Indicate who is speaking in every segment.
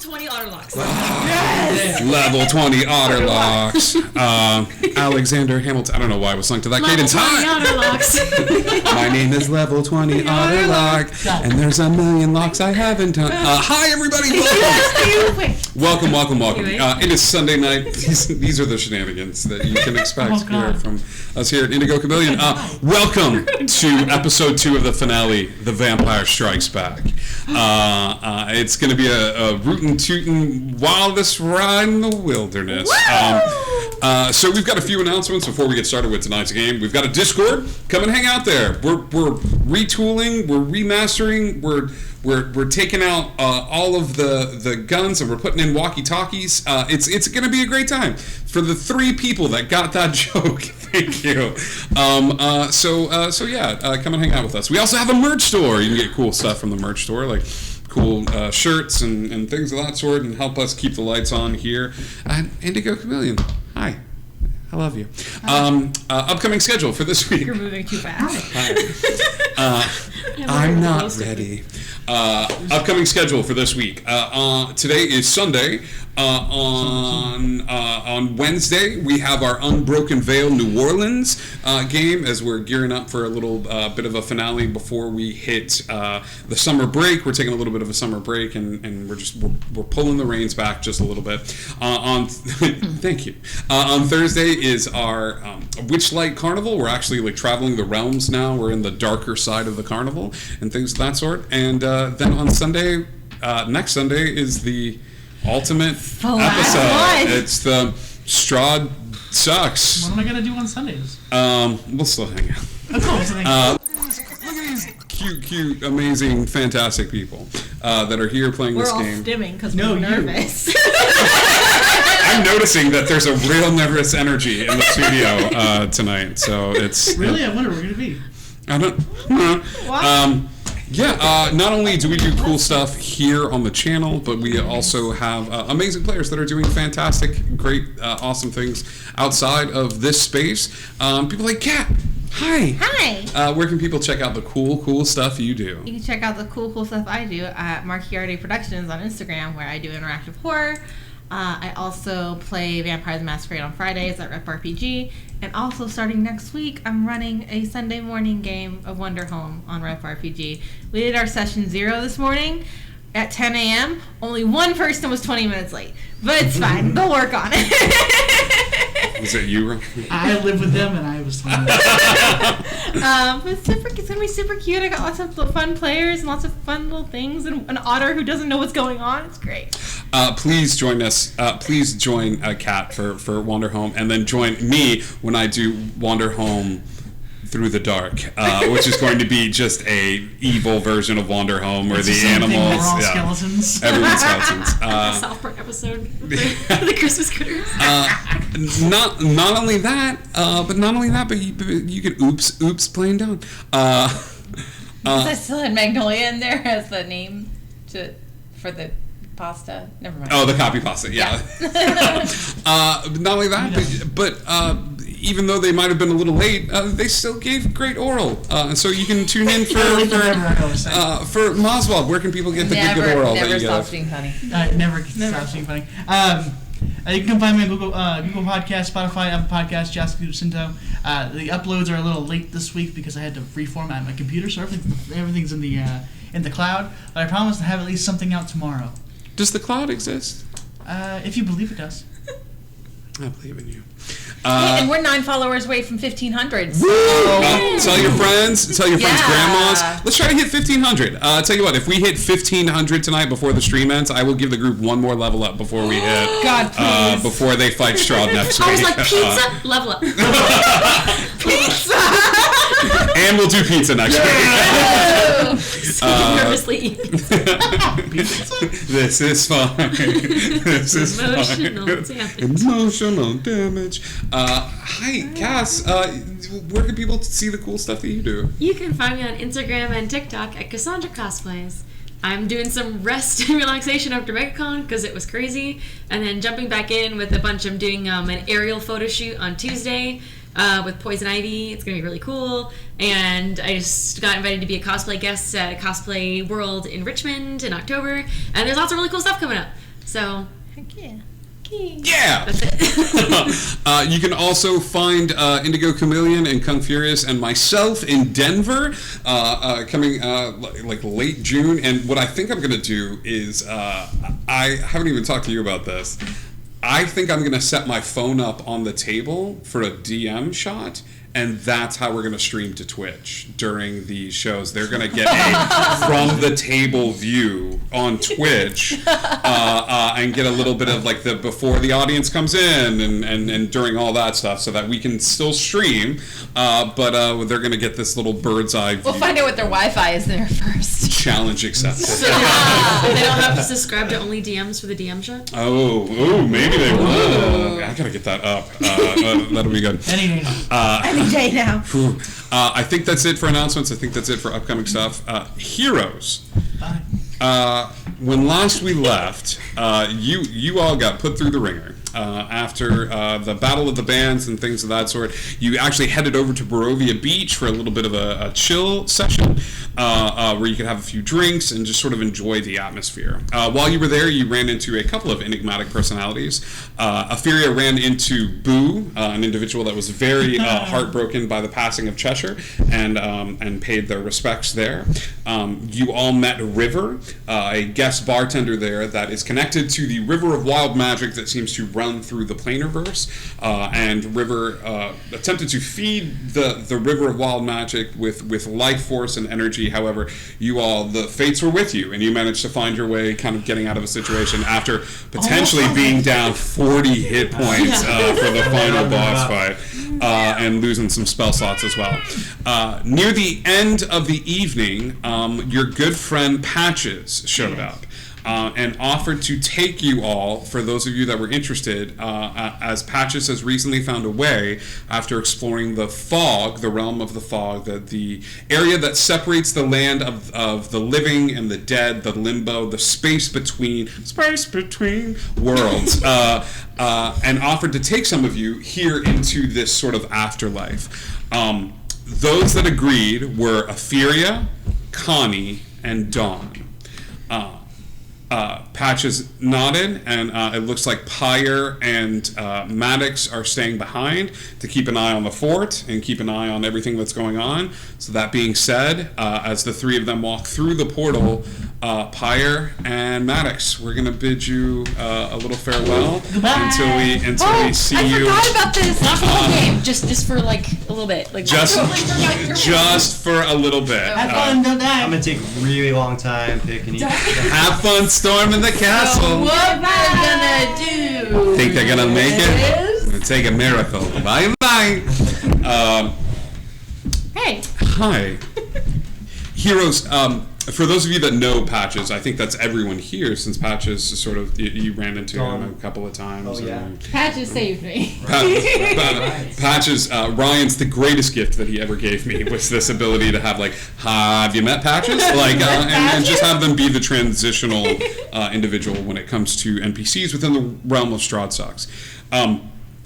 Speaker 1: 20 otter locks.
Speaker 2: Yes!
Speaker 3: Level 20 otter locks. Alexander Hamilton. I don't know why I was sung to that cadence. Hi!
Speaker 1: Otter locks.
Speaker 3: My name is Level 20 Otter Lock, and there's a million locks I haven't done. Hi, everybody. Welcome. It is Sunday night. These are the shenanigans that you can expect here from us here at Indigo Chameleon. Welcome to episode 2 of the finale, The Vampire Strikes Back. It's going to be a rootin' tootin' wildest ride in the wilderness. So we've got a few announcements before we get started with tonight's game. We've got a Discord. Come and hang out there. We're retooling. We're remastering. We're taking out all of the guns and we're putting in walkie-talkies. It's going to be a great time. For the 3 people that got that joke, thank you. So come and hang out with us. We also have a merch store. You can get cool stuff from the merch store, like cool shirts and things of that sort, and help us keep the lights on here at Indigo Chameleon. Hi. I love you. Upcoming schedule for this week.
Speaker 1: You're moving too fast.
Speaker 3: I'm not ready. Upcoming schedule for this week. Today is Sunday. On Wednesday, we have our Unbroken Veil New Orleans game as we're gearing up for a little bit of a finale before we hit the summer break. We're taking a little bit of a summer break and we're pulling the reins back just a little bit. Thank you. On Thursday is our Witchlight Carnival. We're actually traveling the realms now. We're in the darker side of the carnival and things of that sort. And then on Sunday, next Sunday is the ultimate episode. It's the Strahd Sux.
Speaker 2: What am I going to do on Sundays?
Speaker 3: We'll still hang out. Look at these cute, amazing, fantastic people that are here playing this game.
Speaker 1: We're all stimming because we're nervous.
Speaker 3: I'm noticing that there's a real nervous energy in the studio tonight. So it's...
Speaker 2: Really? I wonder where we're going to be.
Speaker 3: I don't know. Not only do we do cool stuff here on the channel, but we also have amazing players that are doing fantastic, great, awesome things outside of this space. People like Kat. Hi. Where can people check out the cool stuff you do?
Speaker 1: You can check out the cool stuff I do at Marchiardi Productions on Instagram, where I do interactive horror. I also play Vampires Masquerade on Fridays at Rep RPG. And also starting next week, I'm running a Sunday morning game of Wonder Home on Rep RPG. We did our session 0 this morning at 10 a.m. Only one person was 20 minutes late. But it's fine. They'll work on it.
Speaker 3: Was it you?
Speaker 2: I live with them and I was fine.
Speaker 1: It's going to be super cute. I got lots of fun players and lots of fun little things. And an otter who doesn't know what's going on. It's great.
Speaker 3: Please join us. Please join Kat for Wander Home, and then join me when I do Wander Home Through the Dark, which is going to be just a evil version of Wander Home, where the animals,
Speaker 2: we're all skeletons.
Speaker 3: Everyone's skeletons.
Speaker 4: South Park episode, the Christmas critters.
Speaker 3: Not only that, but you get oops playing down.
Speaker 5: I still had Magnolia in there as the name for the pasta. Never mind.
Speaker 3: Oh, the copy pasta, yeah. Not only that, but even though they might have been a little late, they still gave great oral. So you can tune in for Moswald. Where can people get the good oral that you get?
Speaker 5: Never stops being funny.
Speaker 2: Never stops being funny. You can find me on Google Podcasts, Spotify, Apple Podcasts, Jasper Cinto. The uploads are a little late this week because I had to reformat my computer, so everything's in the cloud. But I promise to have at least something out tomorrow.
Speaker 3: Does the cloud exist?
Speaker 2: If you believe it does.
Speaker 3: I believe in you.
Speaker 5: And we're 9 followers away from 1,500. So.
Speaker 3: Tell your friends, grandmas. Let's try to hit 1,500. Tell you what, if we hit 1,500 tonight before the stream ends, I will give the group one more level up before we hit.
Speaker 5: God, please.
Speaker 3: Before they fight Strahd next week.
Speaker 4: I was like, pizza, level up.
Speaker 1: Pizza!
Speaker 3: And we'll do pizza next week.
Speaker 4: Nervously eating.
Speaker 3: This is fine. This is
Speaker 4: Emotional
Speaker 3: fine.
Speaker 4: damage.
Speaker 3: Emotional damage. Hi, Cass. Where can people see the cool stuff that you do?
Speaker 4: You can find me on Instagram and TikTok at Cassandra Cosplays. I'm doing some rest and relaxation after MegaCon because it was crazy, and then jumping back in with a bunch. I'm doing an aerial photo shoot on Tuesday with Poison Ivy. It's going to be really cool. And I just got invited to be a cosplay guest at a Cosplay World in Richmond in October. And there's lots of really cool stuff coming up. So,
Speaker 1: Heck yeah.
Speaker 3: Yeah!
Speaker 4: that's it.
Speaker 3: You can also find Indigo Chameleon and Kung Furious and myself in Denver coming like late June. And what I think I'm going to do is, I haven't even talked to you about this. I think I'm going to set my phone up on the table for a DM shot. And that's how we're going to stream to Twitch during these shows. They're going to get a from the table view on Twitch and get a little bit of like the before the audience comes in and during all that stuff so that we can still stream. But they're going to get this little bird's eye view.
Speaker 5: We'll find out what their Wi-Fi is there first.
Speaker 3: Challenge accepted.
Speaker 4: So they don't have to subscribe to only DMs for the DM shot?
Speaker 3: Oh, maybe they will. I got to get that up. That'll be good.
Speaker 2: Any day now.
Speaker 1: Any day now.
Speaker 3: I think that's it for announcements. I think that's it for upcoming stuff. Heroes.
Speaker 2: Bye.
Speaker 3: When last we left, you all got put through the ringer. After the Battle of the Bands and things of that sort, you actually headed over to Barovia Beach for a little bit of a chill session where you could have a few drinks and just sort of enjoy the atmosphere. While you were there, you ran into a couple of enigmatic personalities. Etheria ran into Boo, an individual that was very heartbroken by the passing of Cheshire and paid their respects there. You all met River, a guest bartender there that is connected to the River of Wild Magic that seems to run through the Planarverse, and River attempted to feed the River of Wild Magic with life force and energy. However, the fates were with you, and you managed to find your way kind of getting out of a situation after potentially being down 40 hit points for the final boss fight, and losing some spell slots as well. Near the end of the evening, your good friend Patches showed up. And offered to take you all, for those of you that were interested, as Patches has recently found a way, after exploring the fog, the realm of the fog, the area that separates the land of the living and the dead, the limbo, the space between worlds, and offered to take some of you here into this sort of afterlife. Those that agreed were Etheria, Connie, and Dawn. Patches nodded, and it looks like Pyre and Maddox are staying behind to keep an eye on the fort and keep an eye on everything that's going on. So that being said, as the three of them walk through the portal, Pyre and Maddox, we're going to bid you a little farewell until we see you.
Speaker 5: I forgot about this game. Just for like a little bit. Like
Speaker 3: Just for a little bit.
Speaker 2: Have fun, don't die.
Speaker 6: I'm gonna take a really long time picking each.
Speaker 3: Have fun storming the castle.
Speaker 5: what am I gonna do?
Speaker 3: Think they're gonna make it? It's gonna take a miracle. Bye bye.
Speaker 5: Hey.
Speaker 3: Hi, heroes. For those of you that know Patches, I think that's everyone here, since Patches is sort of you ran into him a couple of times.
Speaker 6: Oh, yeah.
Speaker 5: Patches saved me.
Speaker 3: Patches, Ryan's the greatest gift that he ever gave me was this ability to have have you met Patches? And just have them be the transitional individual when it comes to NPCs within the realm of Strahd Sux.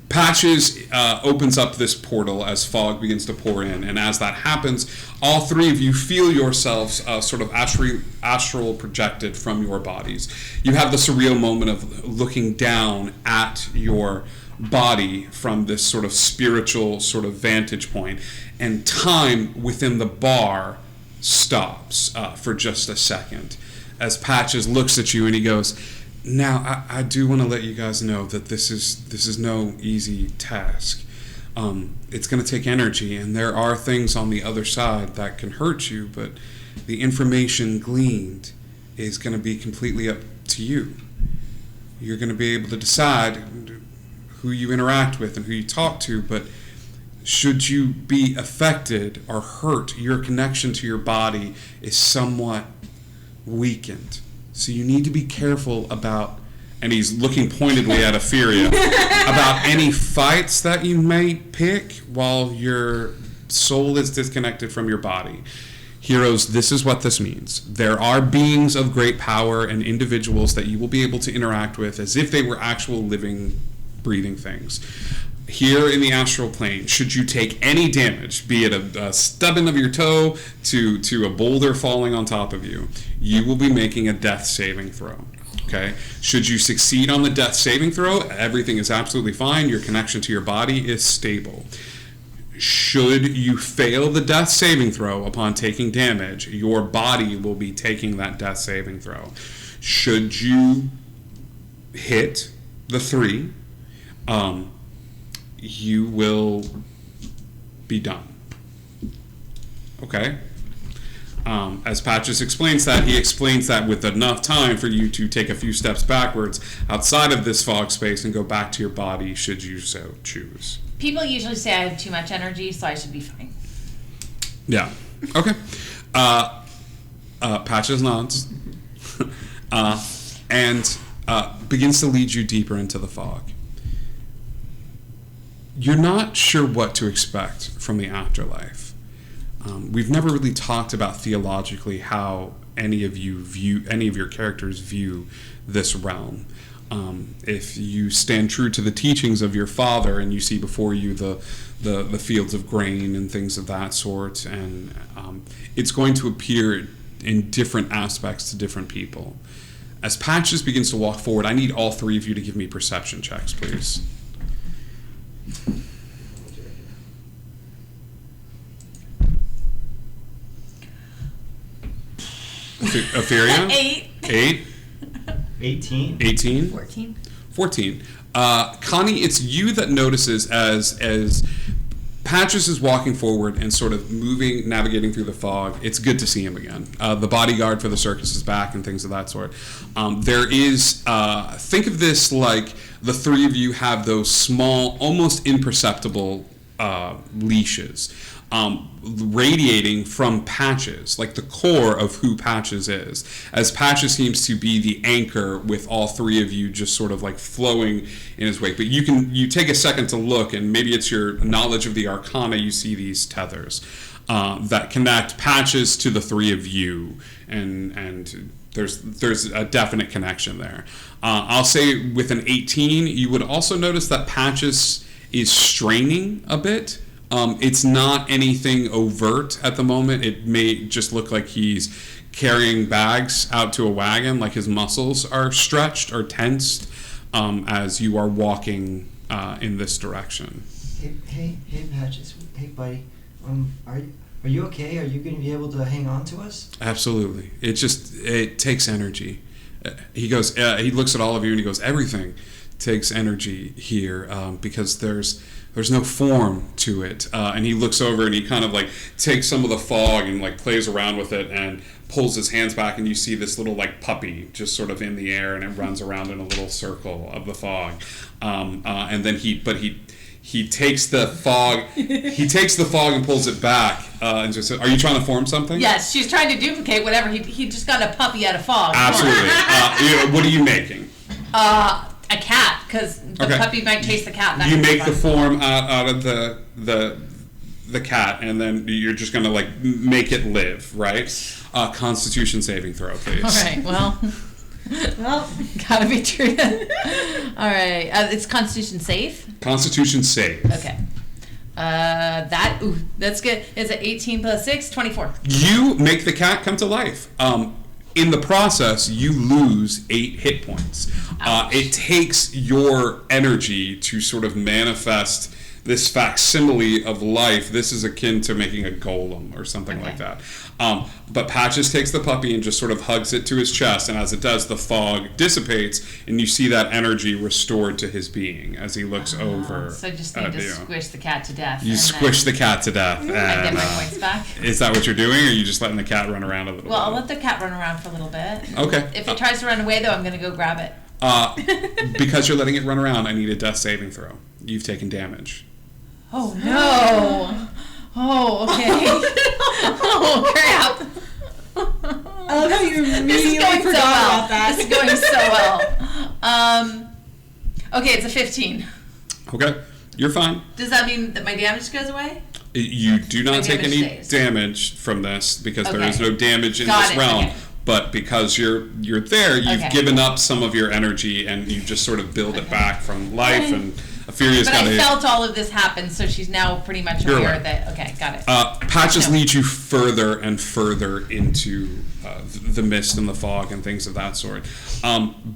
Speaker 3: Patches opens up this portal as fog begins to pour in, and as that happens, all three of you feel yourselves sort of astral projected from your bodies. You have the surreal moment of looking down at your body from this sort of spiritual sort of vantage point, and time within the bar stops for just a second as Patches looks at you and he goes, "Now, I do want to let you guys know that this is no easy task. It's going to take energy, and there are things on the other side that can hurt you, but the information gleaned is going to be completely up to you. You're going to be able to decide who you interact with and who you talk to, but should you be affected or hurt, your connection to your body is somewhat weakened. So you need to be careful about," and he's looking pointedly at Etheria, "about any fights that you may pick while your soul is disconnected from your body. Heroes, this is what this means. There are beings of great power and individuals that you will be able to interact with as if they were actual living, breathing things. Here in the astral plane, should you take any damage, be it a stubbing of your toe to a boulder falling on top of you, you will be making a death saving throw." Okay. Should you succeed on the death saving throw, everything is absolutely fine. Your connection to your body is stable. Should you fail the death saving throw upon taking damage, your body will be taking that death saving throw. Should you hit the 3, you will be done. Okay? As Patches explains that, he explains that with enough time for you to take a few steps backwards outside of this fog space and go back to your body should you so choose.
Speaker 5: People usually say I have too much energy, so I should be fine.
Speaker 3: Yeah. Okay. Patches nods and begins to lead you deeper into the fog. You're not sure what to expect from the afterlife. We've never really talked about theologically how any of your characters view this realm. If you stand true to the teachings of your father and you see before you the fields of grain and things of that sort, and it's going to appear in different aspects to different people. As Patches begins to walk forward, I need all 3 of you to give me perception checks, please. Opheria? 8.
Speaker 6: 18.
Speaker 3: 18.
Speaker 5: 14.
Speaker 3: 14. Connie, it's you that notices as Patches is walking forward and sort of navigating through the fog. It's good to see him again. The bodyguard for the circus is back and things of that sort. There is, think of this like the 3 of you have those small, almost imperceptible leashes. Radiating from Patches, like the core of who Patches is, as Patches seems to be the anchor with all 3 of you just sort of like flowing in his wake. But you take a second to look, and maybe it's your knowledge of the Arcana, you see these tethers that connect Patches to the 3 of you, and there's a definite connection there. I'll say with an 18, you would also notice that Patches is straining a bit. It's not anything overt at the moment. It may just look like he's carrying bags out to a wagon, like his muscles are stretched or tensed as you are walking in this direction.
Speaker 7: Hey, Patches. Hey, buddy. Are you okay? Are you going to be able to hang on to us?
Speaker 3: Absolutely. It takes energy. He goes. He looks at all of you and he goes, everything takes energy here because there's no form to it, and he looks over and he kind of like takes some of the fog and like plays around with it and pulls his hands back, and you see this little like puppy just sort of in the air, and it runs around in a little circle of the fog, and then he takes the fog and pulls it back and just says, are you trying to form something?
Speaker 5: Yes, she's trying to duplicate whatever he just got a puppy out of fog.
Speaker 3: Absolutely. What are you making?
Speaker 5: A cat, because the puppy might chase the cat.
Speaker 3: You make the form out of the cat, and then you're just gonna like make it live, right? Constitution saving throw, please.
Speaker 5: All right. Well, gotta be true. All right. It's Constitution save.
Speaker 3: Constitution save.
Speaker 5: Okay. That's good. It's an 18 plus 6, 24.
Speaker 3: You make the cat come to life. In the process, you lose 8 hit points. It takes your energy to sort of manifest this facsimile of life. This is akin to making a golem or something like that. But Patches takes the puppy and just sort of hugs it to his chest, and as it does, the fog dissipates, and you see that energy restored to his being as he looks over.
Speaker 5: So I just need to squish the cat to death.
Speaker 3: You squish the cat to death. And,
Speaker 5: I get my points back.
Speaker 3: Is that what you're doing, or are you just letting the cat run around a little bit?
Speaker 5: Well, I'll let the cat run around for a little bit.
Speaker 3: Okay.
Speaker 5: If it tries to run away, though, I'm going to go grab it.
Speaker 3: Because you're letting it run around, I need a death saving throw. You've taken damage.
Speaker 5: Oh, no. Oh, okay. Oh, crap.
Speaker 1: I love how you immediately forgot about that.
Speaker 5: This is going so well. Okay, it's a 15.
Speaker 3: Okay, you're fine.
Speaker 5: Does that mean that my damage goes away?
Speaker 3: You do not take any
Speaker 5: stays.
Speaker 3: damage from this because there
Speaker 5: Okay.
Speaker 3: is no damage in
Speaker 5: Got
Speaker 3: this
Speaker 5: it,
Speaker 3: realm.
Speaker 5: okay.
Speaker 3: But because you're there, you've
Speaker 5: Okay.
Speaker 3: given up some of your energy and you just sort of build it back from life, and Aetheria's
Speaker 5: But
Speaker 3: got
Speaker 5: I
Speaker 3: a...
Speaker 5: felt all of this happen, so she's now pretty much
Speaker 3: You're
Speaker 5: aware
Speaker 3: right.
Speaker 5: that. Okay, got it.
Speaker 3: Patches
Speaker 5: Gotcha.
Speaker 3: lead you further and further into the mist and the fog and things of that sort.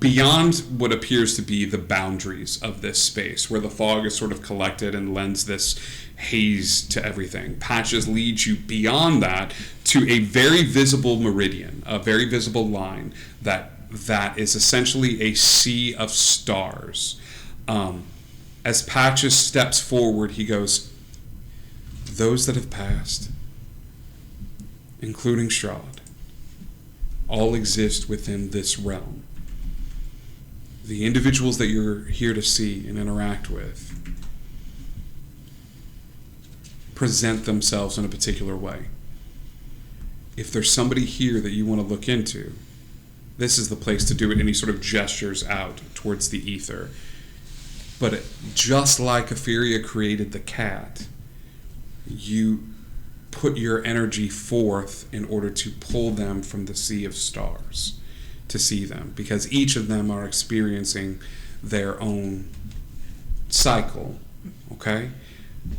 Speaker 3: Beyond what appears to be the boundaries of this space, where the fog is sort of collected and lends this haze to everything, Patches leads you beyond that to a very visible meridian, a very visible line that is essentially a sea of stars. As Patches steps forward, he goes, "Those that have passed, including Strahd, all exist within this realm. The individuals that you're here to see and interact with present themselves in a particular way. If there's somebody here that you want to look into, this is the place to do it." And he sort of gestures out towards the ether. But just like Aetheria created the cat, you put your energy forth in order to pull them from the sea of stars to see them, because each of them are experiencing their own cycle, okay?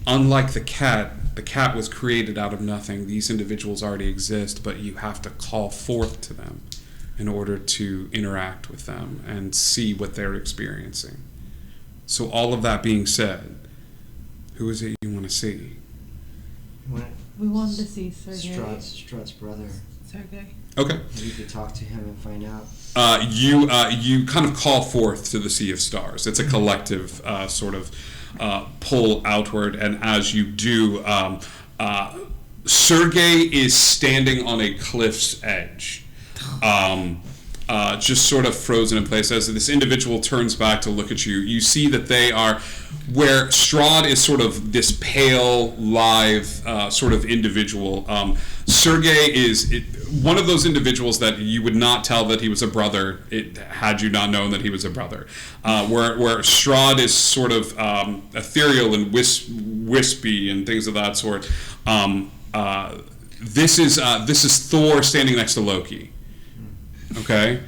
Speaker 3: Unlike the cat was created out of nothing. These individuals already exist, but you have to call forth to them in order to interact with them and see what they're experiencing. So all of that being said, who is it you want to see?
Speaker 1: We wanted to see Sergei.
Speaker 7: Strahd's brother.
Speaker 1: Sergei.
Speaker 3: Okay.
Speaker 7: Maybe you could talk to him and find out.
Speaker 3: You kind of call forth to the Sea of Stars. It's a collective sort of pull outward, and as you do, Sergei is standing on a cliff's edge, just sort of frozen in place. As this individual turns back to look at you, you see that they are, where Strahd is sort of this pale, live sort of individual. Sergei is one of those individuals that you would not tell that he was a brother had you not known that he was a brother. Where Strahd is sort of ethereal and wispy and things of that sort. This is Thor standing next to Loki. Okay,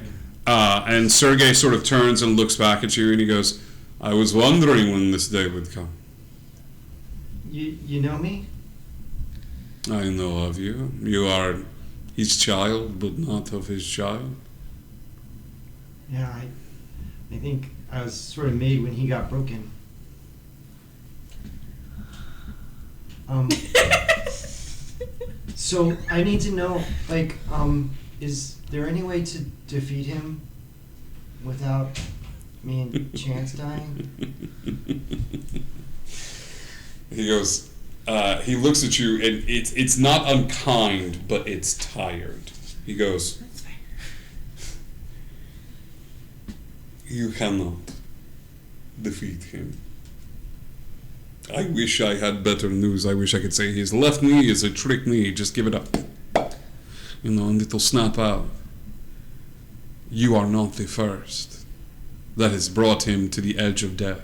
Speaker 3: and Sergei sort of turns and looks back at you, and he goes, "I was wondering when this day would come."
Speaker 7: You know me?
Speaker 3: I know of you. You are his child, but not of his child.
Speaker 7: Yeah, I think I was sort of made when he got broken. So I need to know, like, is there any way to defeat him without me and Chance dying?
Speaker 3: He goes, he looks at you, and it's not unkind, but it's tired. He goes, "You cannot defeat him. I wish I had better news. I wish I could say his left knee is a trick knee. Just give it up. And it'll snap out. You are not the first that has brought him to the edge of death.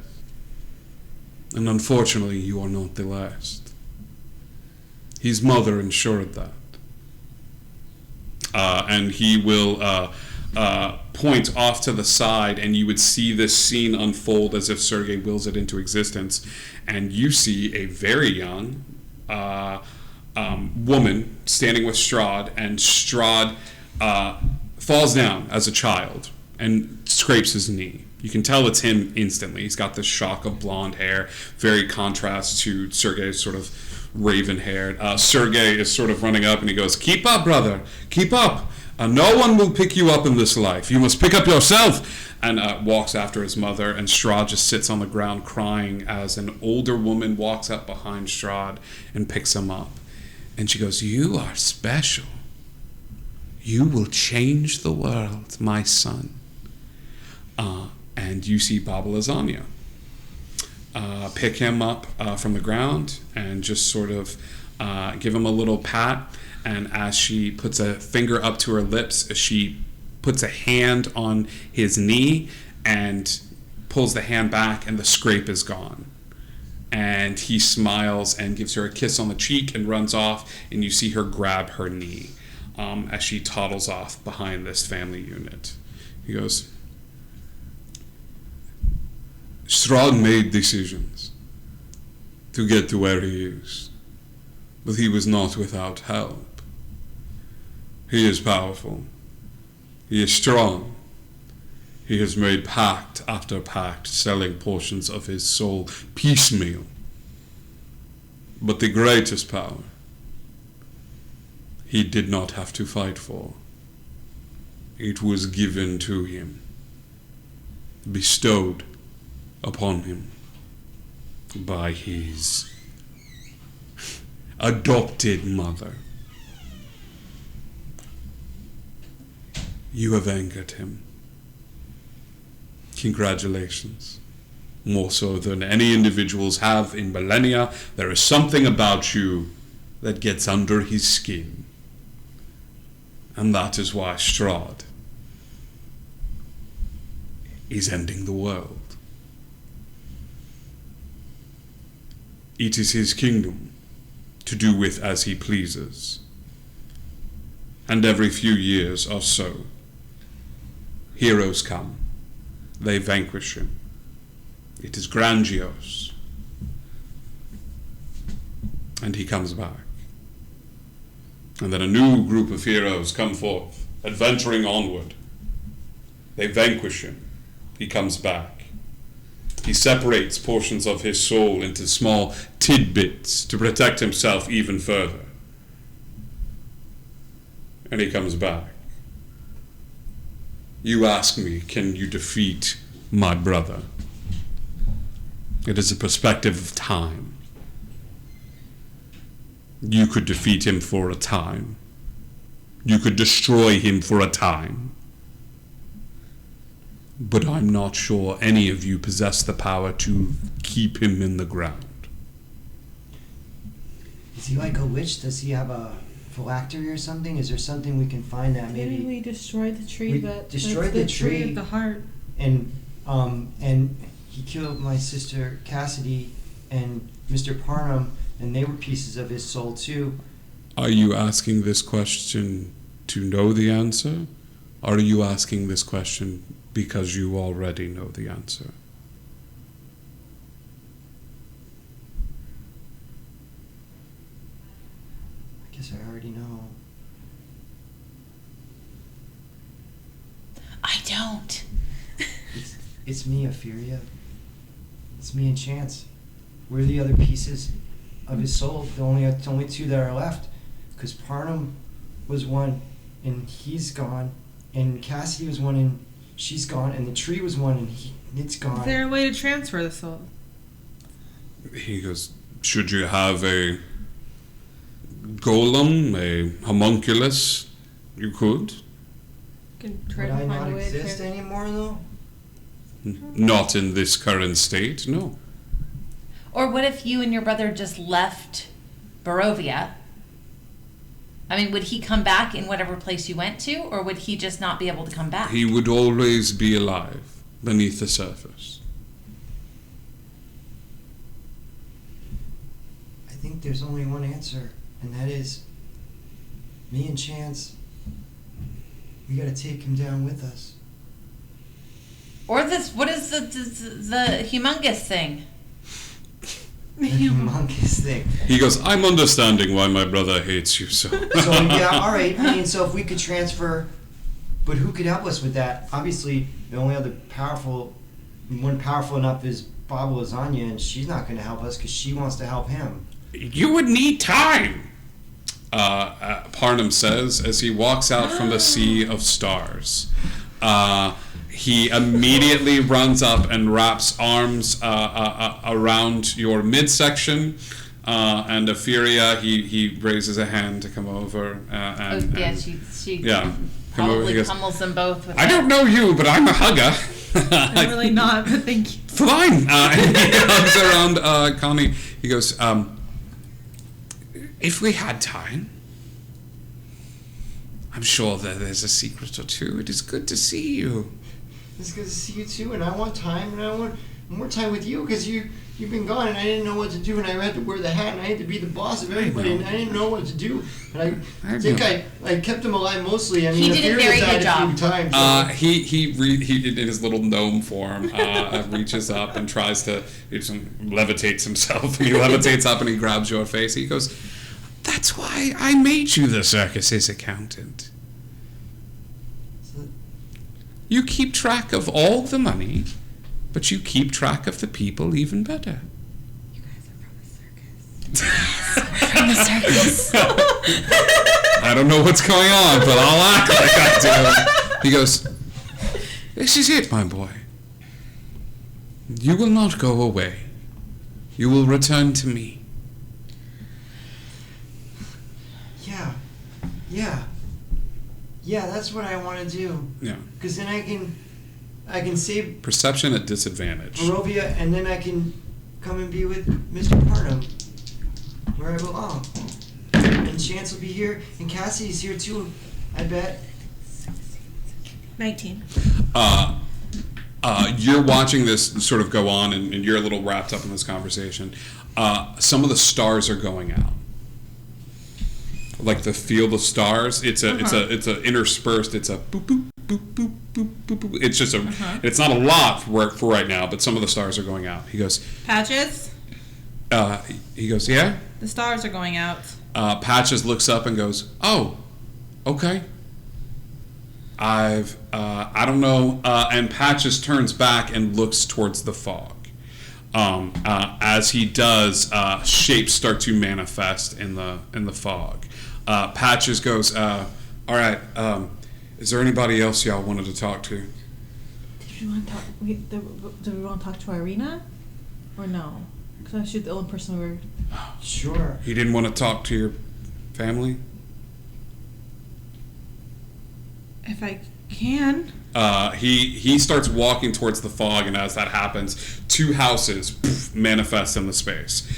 Speaker 3: And unfortunately, you are not the last. His mother ensured that." And he will point off to the side, and you would see this scene unfold as if Sergei wills it into existence. And you see a very young woman standing with Strahd, and Strahd falls down as a child and scrapes his knee. You can tell it's him instantly. He's got this shock of blonde hair, very contrast to Sergei's sort of raven-haired. Sergei is sort of running up, and he goes, "Keep up, brother, keep up. No one will pick you up in this life. You must pick up yourself." And walks after his mother, and Strahd just sits on the ground crying as an older woman walks up behind Strahd and picks him up. And she goes, "You are special. You will change the world, my son." And you see Baba Lasagna pick him up from the ground and just sort of give him a little pat. And as she puts a finger up to her lips, she puts a hand on his knee and pulls the hand back, and the scrape is gone. And he smiles and gives her a kiss on the cheek and runs off, and you see her grab her knee as she toddles off behind this family unit. He goes, Strahd made decisions to get to where he is, but he was not without help. He is powerful. He is strong. He has made pact after pact, selling portions of his soul piecemeal. But the greatest power, he did not have to fight for. It was given to him, bestowed upon him by his adopted mother. You have angered him. Congratulations. More so than any individuals have in millennia, there is something about you that gets under his skin. And that is why Strahd is ending the world. It is his kingdom to do with as he pleases. And every few years or so, heroes come. They vanquish him. It is grandiose. And he comes back. And then a new group of heroes come forth, adventuring onward. They vanquish him. He comes back. He separates portions of his soul into small tidbits to protect himself even further. And he comes back. You ask me, can you defeat my brother? It is a perspective of time. You could defeat him for a time. You could destroy him for a time. But I'm not sure any of you possess the power to keep him in the ground.
Speaker 7: Is he like a witch? Does he have a phylactery or something? Is there something we can find that maybe?
Speaker 1: Didn't we destroy the tree?
Speaker 7: We
Speaker 1: That
Speaker 7: destroyed
Speaker 1: that's
Speaker 7: the tree.
Speaker 1: of the heart.
Speaker 7: And he killed my sister Cassidy and Mr. Parnham, and they were pieces of his soul too.
Speaker 3: Are you asking this question to know the answer? Or are you asking this question because you already know the answer?
Speaker 7: I guess I already know.
Speaker 5: I don't.
Speaker 7: It's me, Ophelia. It's me and Chance. We're the other pieces of his soul. The only two that are left. Because Parnham was one, and he's gone. And Cassidy was one, and she's gone. And the tree was one, and it's gone.
Speaker 1: Is there a way to transfer the soul?
Speaker 3: He goes, should you have a golem, a homunculus, you could.
Speaker 1: Can try
Speaker 7: Would
Speaker 1: to
Speaker 7: I
Speaker 1: find
Speaker 7: not
Speaker 1: a way
Speaker 7: exist
Speaker 1: to
Speaker 7: anymore, though?
Speaker 3: Not in this current state, no.
Speaker 5: Or what if you and your brother just left Barovia? I mean, would he come back in whatever place you went to, or would he just not be able to come back?
Speaker 3: He would always be alive beneath the surface.
Speaker 7: I think there's only one answer, and that is me and Chance. We gotta take him down with us.
Speaker 5: Or this, what is the humongous thing?
Speaker 7: The humongous thing.
Speaker 3: He goes, I'm understanding why my brother hates you so.
Speaker 7: So yeah, all right. I mean, so if we could transfer, but who could help us with that? Obviously, the only other one powerful enough is Baba Lasagna, and she's not going to help us because she wants to help him.
Speaker 3: You would need time, Parnham says as he walks out from the sea of stars. He immediately runs up and wraps arms around your midsection, and Ophelia, he raises a hand to come over.
Speaker 5: She
Speaker 3: yeah,
Speaker 5: probably pummels them both with
Speaker 3: I don't know you, but I'm a hugger.
Speaker 1: I'm really not, but thank you.
Speaker 3: Fine. And he hugs around Connie. He goes, if we had time, I'm sure that there's a secret or two. It is good to see you.
Speaker 7: It's good to see you too, and I want time, and I want more time with you because you've been gone, and I didn't know what to do, and I had to wear the hat, and I had to be the boss of everybody, and I didn't know what to do. And I think I kept him alive mostly. I mean,
Speaker 5: He did a very good job.
Speaker 7: Times, so.
Speaker 3: He in his little gnome form reaches up and tries to levitates himself. He levitates up and he grabs your face. He goes, "That's why I made you the circus's accountant. You keep track of all the money, but you keep track of the people even better."
Speaker 1: You guys are from a circus.
Speaker 5: From the circus.
Speaker 3: I don't know what's going on, but I'll act like I do. He goes, "This is it, my boy. You will not go away. You will return to me."
Speaker 7: Yeah, that's what I want to do.
Speaker 3: Yeah.
Speaker 7: Because then I can save
Speaker 3: Perception at disadvantage.
Speaker 7: Barovia, and then I can come and be with Mr. Parnham, where I belong. And Chance will be here, and Cassie's here too, I bet.
Speaker 1: 19.
Speaker 3: You're watching this sort of go on, and you're a little wrapped up in this conversation. Some of the stars are going out. Like the field of stars, it's a interspersed. It's a boop boop boop boop boop boop. Boop. It's just a. It's not a lot for right now, but some of the stars are going out. He goes,
Speaker 1: Patches?
Speaker 3: He goes, yeah.
Speaker 1: The stars are going out.
Speaker 3: Patches looks up and goes, oh, okay. I don't know. And Patches turns back and looks towards the fog. As he does, shapes start to manifest in the fog. Patches goes, all right, is there anybody else y'all wanted to talk to?
Speaker 1: Did we want to talk? Do we want to talk to Irina, or no? Because she's the only person we were.
Speaker 7: Sure.
Speaker 3: You didn't want to talk to your family?
Speaker 1: If I can.
Speaker 3: He starts walking towards the fog, and as that happens, two houses manifest in the space.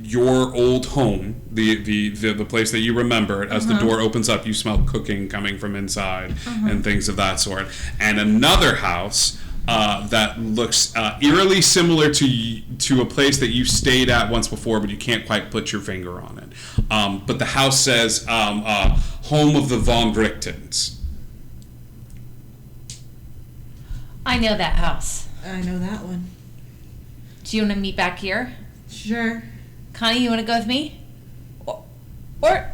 Speaker 3: Your old home, the place that you remembered, as the door opens up, you smell cooking coming from inside and things of that sort. And another house that looks eerily similar to a place that you stayed at once before, but you can't quite put your finger on it. But the house says, home of the Von Richtens.
Speaker 5: I know that house.
Speaker 1: I know that one.
Speaker 5: Do you want to meet back here?
Speaker 1: Sure.
Speaker 5: Connie, you want to go with me? Or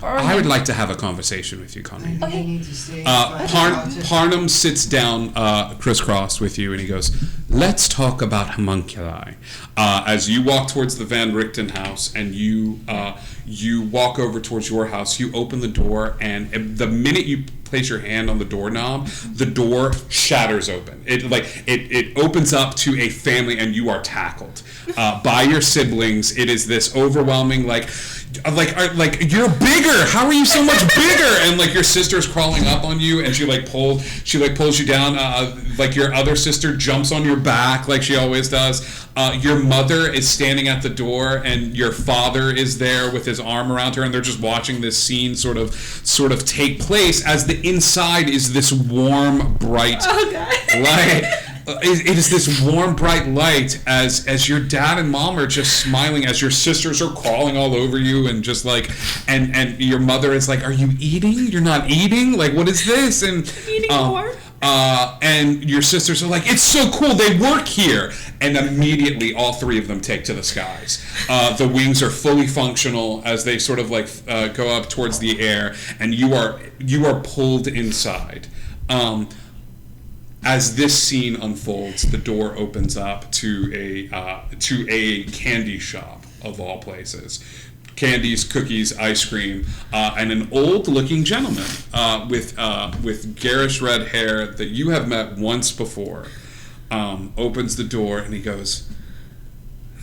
Speaker 3: I would like to have a conversation with you, Connie.
Speaker 7: I need to stay.
Speaker 3: Parnham sits down crisscross with you, and he goes, let's talk about homunculi. As you walk towards the Van Richten house, and you walk over towards your house, you open the door, and the minute you place your hand on the doorknob, the door shatters open. It opens up to a family, and you are tackled by your siblings. It is this overwhelming, like you're bigger. How are you so much bigger? And like your sister's crawling up on you, and she pulls you down. Like your other sister jumps on your back, like she always does. Your mother is standing at the door, and your father is there with his arm around her, and they're just watching this scene sort of take place as the inside is this warm, bright light. It is this warm, bright light as your dad and mom are just smiling, as your sisters are crawling all over you, and just like, and your mother is like, "Are you eating? You're not eating? Like, what is this?" And
Speaker 1: Eating more?
Speaker 3: And your sisters are like, "It's so cool, they work here." And immediately all three of them take to the skies. The wings are fully functional as they sort of like go up towards the air, and you are pulled inside. As this scene unfolds, the door opens up to a candy shop of all places. Candies, cookies, ice cream, and an old-looking gentleman with garish red hair that you have met once before opens the door, and he goes,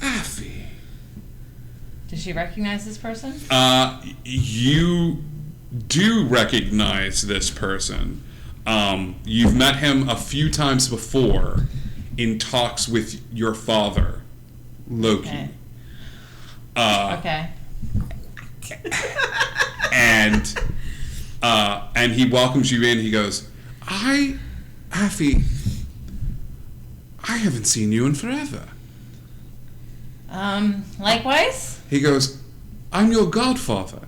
Speaker 3: "Affy."
Speaker 5: Does she recognize this person?
Speaker 3: You do recognize this person. You've met him a few times before in talks with your father, Loki.
Speaker 5: Okay.
Speaker 3: And he welcomes you in. He goes, Affy, I haven't seen you in forever.
Speaker 5: Likewise?
Speaker 3: He goes, I'm your godfather.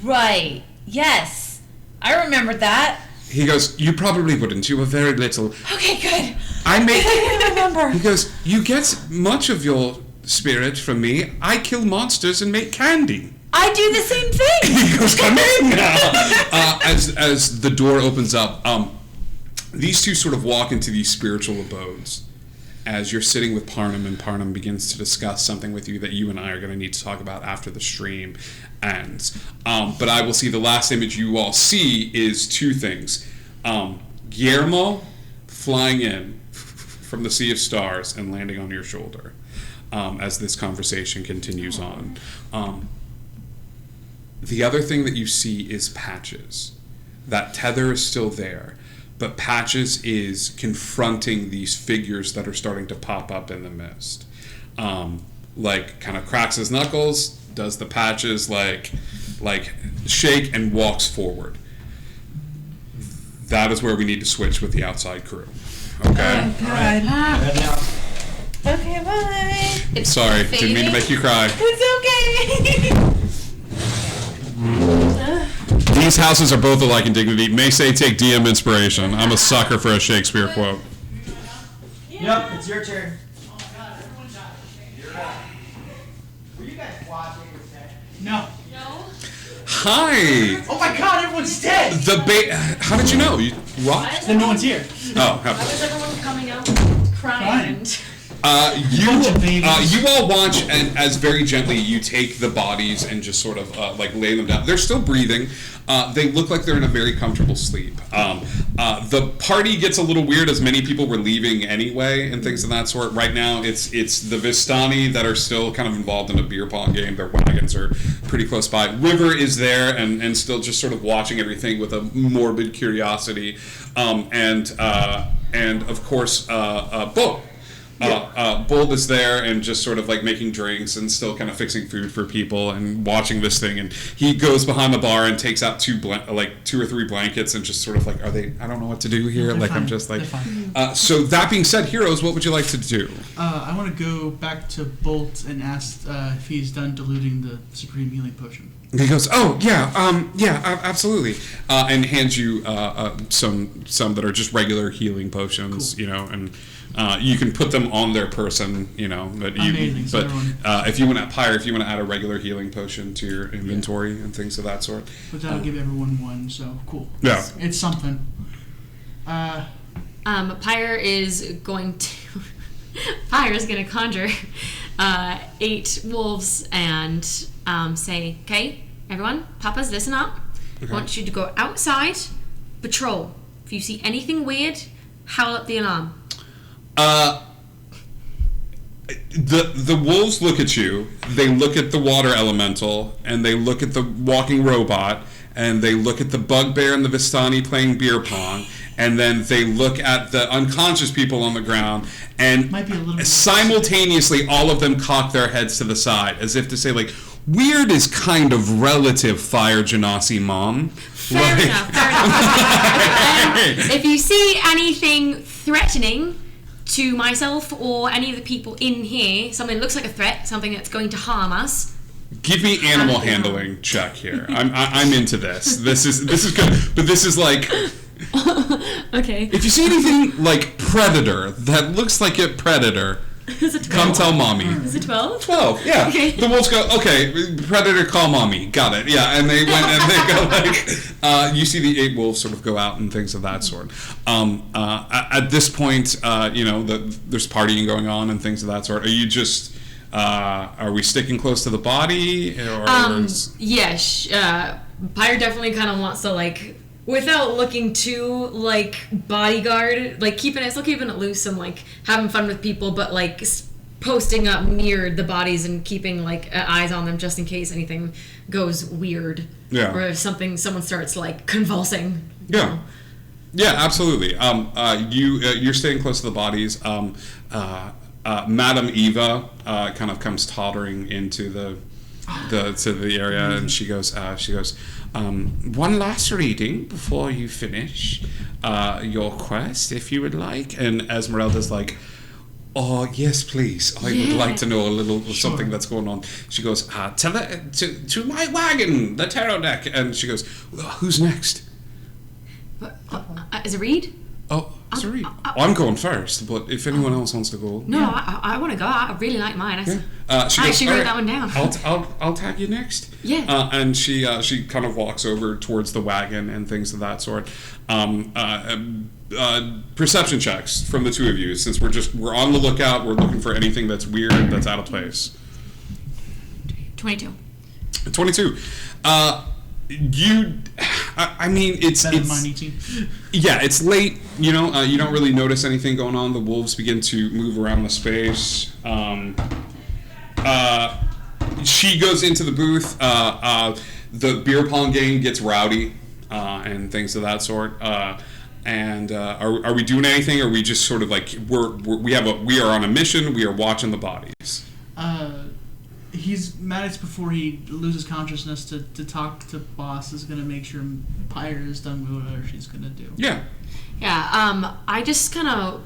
Speaker 5: Right. Yes. I remembered that.
Speaker 3: He goes, you probably wouldn't. You were very little.
Speaker 5: Okay, good.
Speaker 3: I make...
Speaker 5: I remember.
Speaker 3: He goes, you get much of your spirit from me. I kill monsters and make candy.
Speaker 5: I do the same thing.
Speaker 3: He goes, come in now. As the door opens up, these two sort of walk into these spiritual abodes. As you're sitting with Parnum, and Parnum begins to discuss something with you that you and I are going to need to talk about after the stream ends. But I will see the last image you all see is two things. Guillermo flying in from the Sea of Stars and landing on your shoulder as this conversation continues on. The other thing that you see is Patches. That tether is still there. But Patches is confronting these figures that are starting to pop up in the mist. Like, kind of cracks his knuckles, does the Patches, like shake and walks forward. That is where we need to switch with the outside crew. Okay?
Speaker 5: Oh, God. Okay, bye.
Speaker 3: Sorry, didn't mean to make you cry.
Speaker 5: It's okay.
Speaker 3: These houses are both alike in dignity. May say take DM inspiration. I'm a sucker for a Shakespeare quote.
Speaker 7: Yep, it's your turn.
Speaker 2: Oh my god, everyone died. You're right. Were you guys watching this day? No.
Speaker 3: Hi.
Speaker 2: Oh my god, everyone's dead!
Speaker 3: How did you know? You watched?
Speaker 2: Then no one's here.
Speaker 3: Oh,
Speaker 4: Why was everyone coming out crying?
Speaker 3: You all watch, and as very gently you take the bodies and just sort of like lay them down. They're still breathing. They look like they're in a very comfortable sleep. The party gets a little weird as many people were leaving anyway and things of that sort. Right now, it's the Vistani that are still kind of involved in a beer pong game. Their wagons are pretty close by. River is there and still just sort of watching everything with a morbid curiosity. And of course, Bo. Bold is there and just sort of like making drinks and still kind of fixing food for people and watching this thing, and he goes behind the bar and takes out two or three blankets and just sort of like, I don't know what to do here.
Speaker 2: They're
Speaker 3: like
Speaker 2: fine.
Speaker 3: I'm just like,
Speaker 2: They're
Speaker 3: so that being said, heroes, what would you like to do?
Speaker 2: I want to go back to Bolt and ask if he's done diluting the Supreme Healing Potion.
Speaker 3: He goes, absolutely, and hands you some that are just regular healing potions,
Speaker 2: Cool.
Speaker 3: And you can put them on their person, but
Speaker 2: Amazing. So
Speaker 3: if you want to add a regular healing potion to your inventory and things of that sort.
Speaker 2: But that'll give everyone one, so cool.
Speaker 3: Yeah.
Speaker 2: It's something.
Speaker 4: Pyre is going to conjure 8 wolves and say, okay, everyone, Papa's listen up.
Speaker 3: Okay.
Speaker 4: I want you to go outside, patrol. If you see anything weird, howl up the alarm.
Speaker 3: The wolves look at you, they look at the water elemental, and they look at the walking robot, and they look at the bugbear and the Vistani playing beer pong, and then they look at the unconscious people on the ground, and
Speaker 2: Might be a little bit
Speaker 3: simultaneously all of them cock their heads to the side, as if to say, like, weird is kind of relative, Fire Genasi Mom.
Speaker 4: Fair enough. And if you see anything threatening to myself or any of the people in here, something that looks like a threat, something that's going to harm us.
Speaker 3: Give me animal handling check here. I'm into this. This is good, but this is like,
Speaker 4: Okay.
Speaker 3: if you see anything like predator that looks like a predator,
Speaker 4: Is it 12?
Speaker 3: come tell mommy.
Speaker 4: Is it 12?
Speaker 3: 12, yeah.
Speaker 4: Okay.
Speaker 3: The wolves go, okay, predator, call mommy. Got it, yeah. And they went and they go like, you see the 8 wolves sort of go out and things of that sort. At this point, there's partying going on and things of that sort. Are you just, are we sticking close to the body?
Speaker 4: Yes. Pyre definitely kind of wants to, like, without looking too, like, bodyguard, like, still keeping it loose and, like, having fun with people, but, like, posting up near the bodies and keeping, like, eyes on them just in case anything goes weird.
Speaker 3: Yeah.
Speaker 4: Or if someone starts, like, convulsing.
Speaker 3: Yeah. Yeah, absolutely. You're staying close to the bodies. Madame Eva kind of comes tottering into the area, and she goes, one last reading before you finish your quest, if you would like. And Esmeralda's like, Oh, yes, please. I would like to know a little
Speaker 2: Sure.
Speaker 3: something that's going on. She goes, to my wagon, the tarot deck. And she goes, who's next?
Speaker 4: Is it Reed?
Speaker 3: Oh, sorry. I'm going first, but if anyone else wants to go.
Speaker 4: No, I want to go. I really like mine.
Speaker 3: Yeah. She
Speaker 4: I
Speaker 3: goes,
Speaker 4: actually
Speaker 3: "All
Speaker 4: wrote
Speaker 3: right,
Speaker 4: that one down."
Speaker 3: I'll tag you next.
Speaker 4: Yeah.
Speaker 3: And she kind of walks over towards the wagon and things of that sort. Perception checks from the two of you, since we're on the lookout. We're looking for anything that's weird, that's out of place.
Speaker 4: 22.
Speaker 3: 22. I mean, it's
Speaker 2: Better than mine, 18.
Speaker 3: yeah, it's late. You know, you don't really notice anything going on. The wolves begin to move around the space. She goes into the booth. The beer pong game gets rowdy and things of that sort. And are we doing anything? Or are we just sort of like we are on a mission? We are watching the bodies.
Speaker 2: He's Maddox, before he loses consciousness, to talk to boss, is going to make sure Pyre is done with whatever she's going to do.
Speaker 3: Yeah.
Speaker 4: Yeah. I just kind of.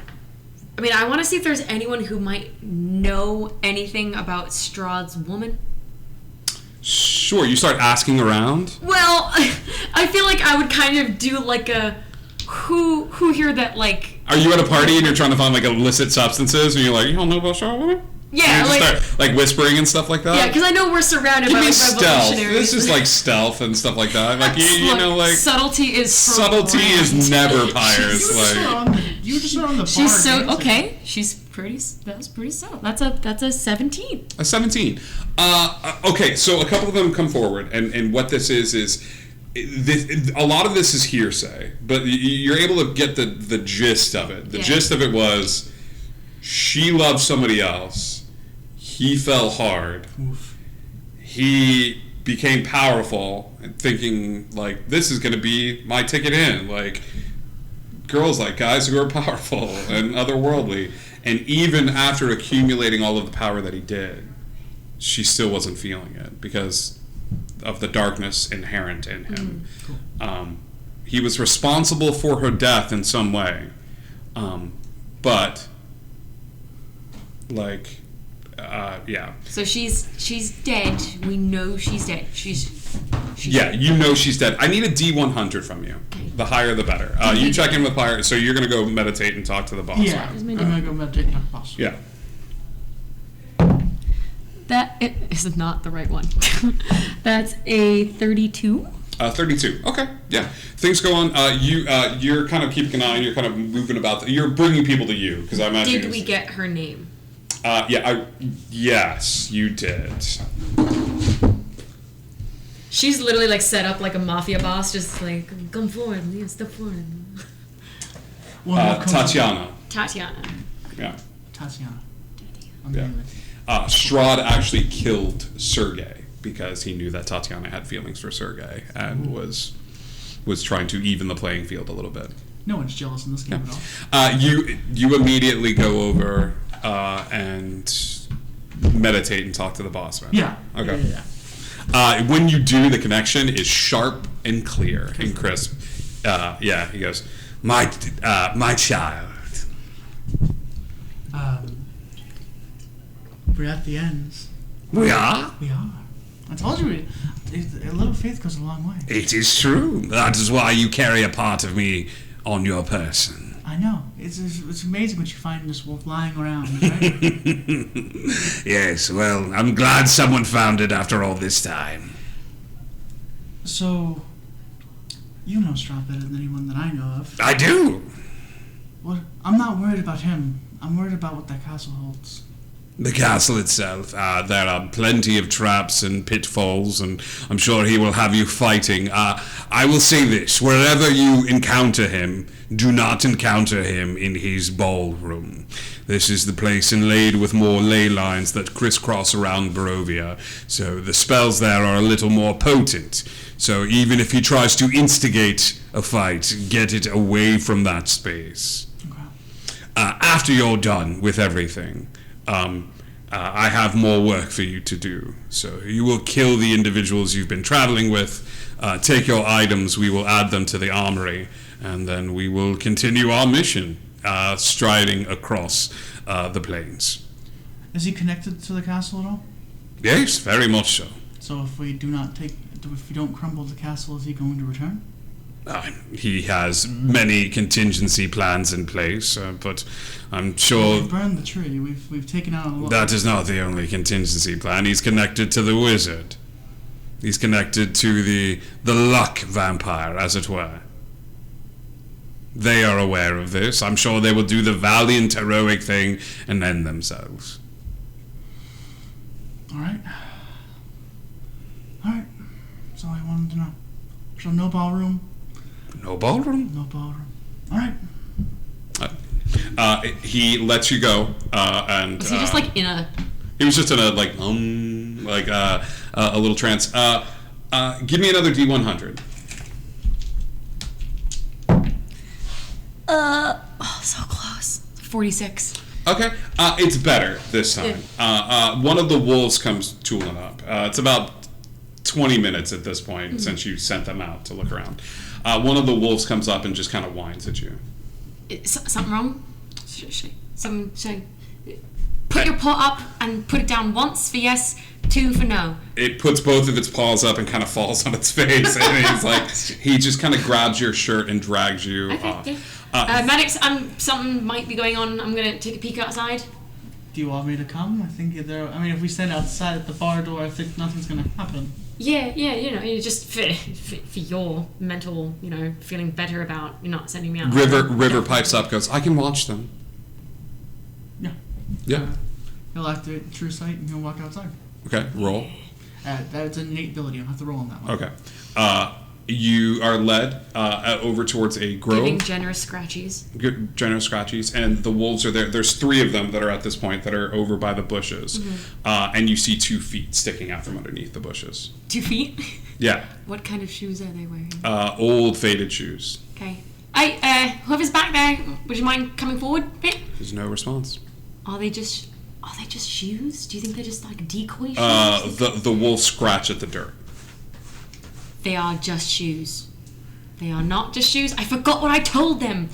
Speaker 4: I mean, I want to see if there's anyone who might know anything about Strahd's woman.
Speaker 3: Sure. You start asking around.
Speaker 4: Well, I feel like I would kind of do like a who here that like.
Speaker 3: Are you at a party and you're trying to find like illicit substances and you're like, you don't know about Strahd's woman?
Speaker 4: Yeah,
Speaker 3: you just start whispering and stuff like that.
Speaker 4: Yeah, because I know we're surrounded
Speaker 3: Give
Speaker 4: by
Speaker 3: me
Speaker 4: like,
Speaker 3: stealth.
Speaker 4: revolutionaries.
Speaker 3: This is like stealth and stuff like that. Like you know, like
Speaker 4: subtlety is
Speaker 3: subtlety is never Pyre's.
Speaker 2: You just are on the bar.
Speaker 4: She's so
Speaker 2: dancing.
Speaker 4: okay. She's pretty. That was pretty subtle. That's a 17.
Speaker 3: A 17. Okay, so a couple of them come forward, and what this is a lot of this is hearsay, but you're able to get the gist of it. The gist of it was she loved somebody else. He fell hard.
Speaker 2: Oof.
Speaker 3: He became powerful, and thinking like, this is going to be my ticket in. Like, girls like guys who are powerful and otherworldly. And even after accumulating all of the power that he did, she still wasn't feeling it because of the darkness inherent in him.
Speaker 2: Cool.
Speaker 3: He was responsible for her death in some way, but like, yeah.
Speaker 4: So she's dead. We know she's dead. She's
Speaker 3: Yeah, you know she's dead. I need a D100 from you.
Speaker 4: Okay.
Speaker 3: The higher the better. You check in with Pyre, so you're gonna go meditate and talk to the boss.
Speaker 2: Yeah,
Speaker 3: right?
Speaker 2: I'm going to go meditate and talk to boss.
Speaker 3: Yeah.
Speaker 4: That is not the right one. That's a 32.
Speaker 3: 32. Okay. Yeah. Things go on. You're kind of keeping an eye, and you're kind of moving about. You're bringing people to you because I imagine.
Speaker 4: Did we get her name?
Speaker 3: Yes, you did.
Speaker 4: She's literally like set up like a mafia boss, just like come forward, yeah, step forward.
Speaker 3: Tatiana.
Speaker 4: Tatiana.
Speaker 3: Yeah.
Speaker 2: Tatiana.
Speaker 3: Yeah. Strahd actually killed Sergei because he knew that Tatiana had feelings for Sergei and was trying to even the playing field a little bit.
Speaker 2: No one's jealous in this game at all.
Speaker 3: You immediately go over and meditate and talk to the boss man.
Speaker 2: Yeah.
Speaker 3: Okay.
Speaker 2: Yeah.
Speaker 3: When you do, the connection is sharp and clear and crisp. Yeah, he goes, my child.
Speaker 2: We're at the ends.
Speaker 3: We are?
Speaker 2: We are. I told you, a little faith goes a long way.
Speaker 3: It is true. That is why you carry a part of me on your person.
Speaker 2: I know. It's amazing what you find just lying around, right?
Speaker 3: Yes, well, I'm glad someone found it after all this time.
Speaker 2: So, you know Strahd better than anyone that I know of.
Speaker 3: I do.
Speaker 2: What? I'm not worried about him. I'm worried about what that castle holds.
Speaker 3: The castle itself, there are plenty of traps and pitfalls, and I'm sure he will have you fighting. I will say this, wherever you encounter him, do not encounter him in his ballroom. This is the place inlaid with more ley lines that crisscross around Barovia, so the spells there are a little more potent. So even if he tries to instigate a fight, get it away from that space.
Speaker 2: Okay.
Speaker 3: After you're done with everything, I have more work for you to do. So you will kill the individuals you've been traveling with, take your items, we will add them to the armory, and then we will continue our mission, striding across the plains.
Speaker 2: Is he connected to the castle at all?
Speaker 3: Yes, very much so.
Speaker 2: So if we don't crumble the castle, is he going to return?
Speaker 3: He has many contingency plans in place, but I'm sure
Speaker 2: We've burned the tree. We've taken out a lot.
Speaker 3: that is not the only contingency plan. He's connected to the wizard. He's connected to the luck vampire, as it were. They are aware of this. I'm sure they will do the valiant, heroic thing and end themselves.
Speaker 2: All right. That's all I wanted to know. So no ballroom.
Speaker 3: No ballroom?
Speaker 2: No ballroom. All right.
Speaker 3: He lets you go, and
Speaker 4: Was he just like in a?
Speaker 3: he was just in a a little trance. Give me another D100.
Speaker 4: So close. 46.
Speaker 3: Okay, it's better this time. One of the wolves comes tooling up. It's about 20 minutes at this point since you sent them out to look around. One of the wolves comes up and just kind of whines at you.
Speaker 4: Something wrong? Should put your paw up and put it down once for yes, 2 for no.
Speaker 3: It puts both of its paws up and kind of falls on its face, and he's like, he just kind of grabs your shirt and drags you off.
Speaker 4: Okay. Maddox, something might be going on. I'm gonna take a peek outside.
Speaker 2: Do you want me to come? I think if we stand outside at the bar door, I think nothing's gonna happen.
Speaker 4: Yeah, you just for your mental, feeling better about you not sending me out.
Speaker 3: River pipes up, goes, I can watch them. Yeah.
Speaker 2: He'll activate True Sight and he'll walk outside.
Speaker 3: Okay, roll.
Speaker 2: That's an innate ability. I'll have to roll on that one.
Speaker 3: Okay. You are led over towards a grove.
Speaker 4: Giving generous scratchies.
Speaker 3: Generous scratchies, and the wolves are there. There's 3 of them that are at this point that are over by the bushes, and you see 2 feet sticking out from underneath the bushes.
Speaker 4: 2 feet?
Speaker 3: Yeah.
Speaker 4: What kind of shoes are they wearing?
Speaker 3: Old faded shoes.
Speaker 4: Okay. Whoever's back there, would you mind coming forward a bit?
Speaker 3: There's no response.
Speaker 4: Are they just shoes? Do you think they're just like decoy shoes?
Speaker 3: The wolves scratch at the dirt.
Speaker 4: They are just shoes. They are not just shoes. I forgot what I told them.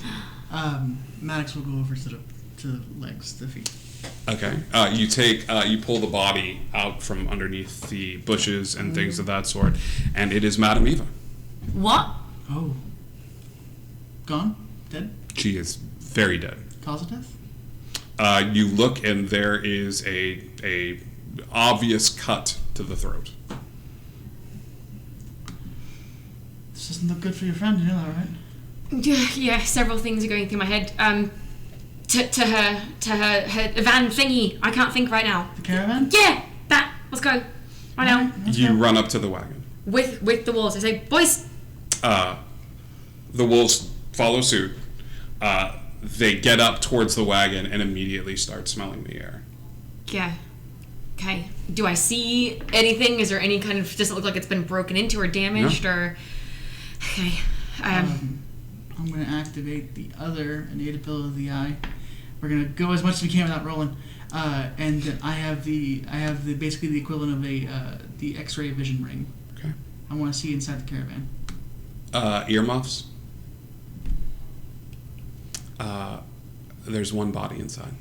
Speaker 2: Maddox will go over to the legs, the feet.
Speaker 3: Okay. You pull the body out from underneath the bushes and things of that sort, and it is Madame Eva.
Speaker 4: What?
Speaker 2: Oh. Gone? Dead?
Speaker 3: She is very dead.
Speaker 2: Cause of death?
Speaker 3: You look, and there is a obvious cut to the throat.
Speaker 2: This doesn't look good for your friend, you know that, right?
Speaker 4: Yeah, several things are going through my head. To her van thingy. I can't think right now.
Speaker 2: The caravan?
Speaker 4: Yeah, that. Let's go. Right now.
Speaker 3: You run up to the wagon.
Speaker 4: With the wolves. I say, boys.
Speaker 3: The wolves follow suit. They get up towards the wagon and immediately start smelling the air.
Speaker 4: Yeah. Okay. Do I see anything? Is there any kind of... Does it look like it's been broken into or damaged or... Okay.
Speaker 2: I'm going to activate the other innate ability of the eye. We're going to go as much as we can without rolling. And I have basically the equivalent of the X-ray vision ring.
Speaker 3: Okay.
Speaker 2: I want to see inside the caravan.
Speaker 3: Earmuffs. There's one body inside.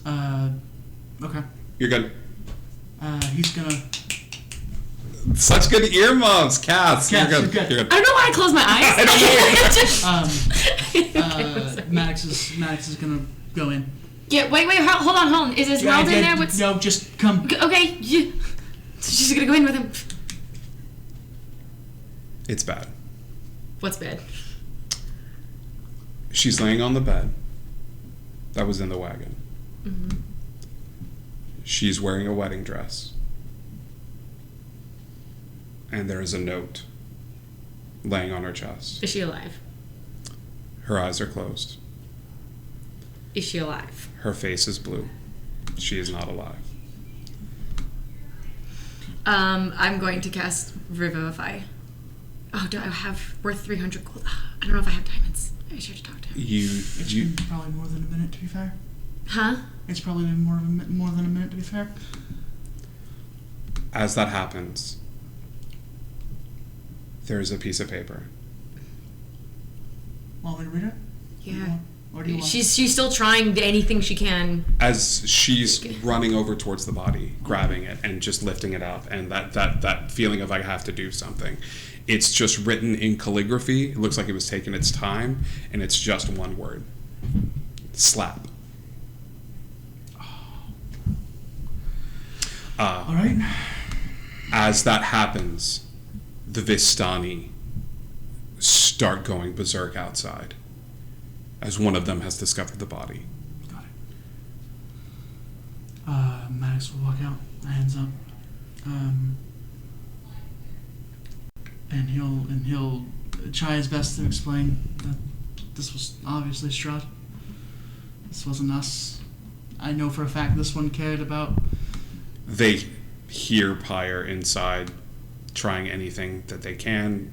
Speaker 2: Okay.
Speaker 3: You're good.
Speaker 2: He's gonna...
Speaker 3: Such good earmuffs, Cass.
Speaker 2: Cass,
Speaker 3: You're
Speaker 2: you're
Speaker 3: good.
Speaker 2: good.
Speaker 3: You're good.
Speaker 4: I don't know why I closed my eyes.
Speaker 2: Max is gonna go in.
Speaker 4: Yeah, wait, hold on. Is Esmeralda in there?
Speaker 2: No, just come.
Speaker 4: Okay, so she's gonna go in with him.
Speaker 3: It's bad.
Speaker 4: What's bad?
Speaker 3: She's laying on the bed that was in the wagon.
Speaker 4: Mm-hmm.
Speaker 3: She's wearing a wedding dress. And there is a note laying on her chest.
Speaker 4: Is she alive?
Speaker 3: Her eyes are closed.
Speaker 4: Is she alive?
Speaker 3: Her face is blue. She is not alive.
Speaker 4: I'm going to cast Revivify. Oh, do I have worth 300 gold? I don't know if I have diamonds. I should talk to him.
Speaker 2: It's been probably more than a minute, to be fair.
Speaker 4: Huh?
Speaker 2: It's probably been more than a minute, to be fair.
Speaker 3: As that happens, there is a piece of paper.
Speaker 2: Want me to read it?
Speaker 4: Yeah.
Speaker 2: Or do you want...
Speaker 4: She's still trying anything she can.
Speaker 3: As she's running over towards the body, grabbing it and just lifting it up, and that feeling of I have to do something. It's just written in calligraphy. It looks like it was taking its time, and it's just one word. Slap.
Speaker 2: All right.
Speaker 3: As that happens, the Vistani start going berserk outside, as one of them has discovered the body.
Speaker 2: Got it. Maddox will walk out, hands up, and he'll try his best to explain that this was obviously Strahd. This wasn't us. I know for a fact this one cared about.
Speaker 3: They hear Pyre inside, trying anything that they can.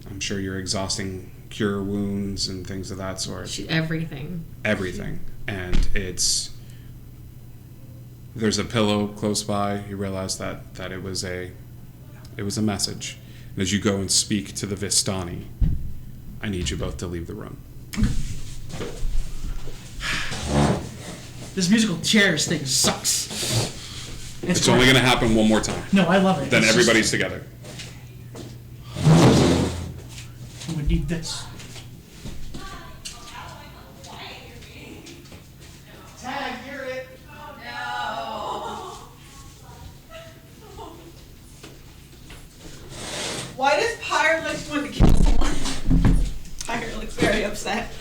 Speaker 3: I'm sure you're exhausting cure wounds and things of that sort.
Speaker 4: Everything.
Speaker 3: And there's a pillow close by. You realize that it was a message. And as you go and speak to the Vistani, I need you both to leave the room.
Speaker 2: This musical chairs thing sucks.
Speaker 3: It's only going to happen one more time.
Speaker 2: No, I love it.
Speaker 3: Then
Speaker 2: It's
Speaker 3: everybody's together.
Speaker 2: I'm gonna need this.
Speaker 7: Tag, hear it.
Speaker 1: Why does Pyre look want to kill someone? Pyre looks very upset.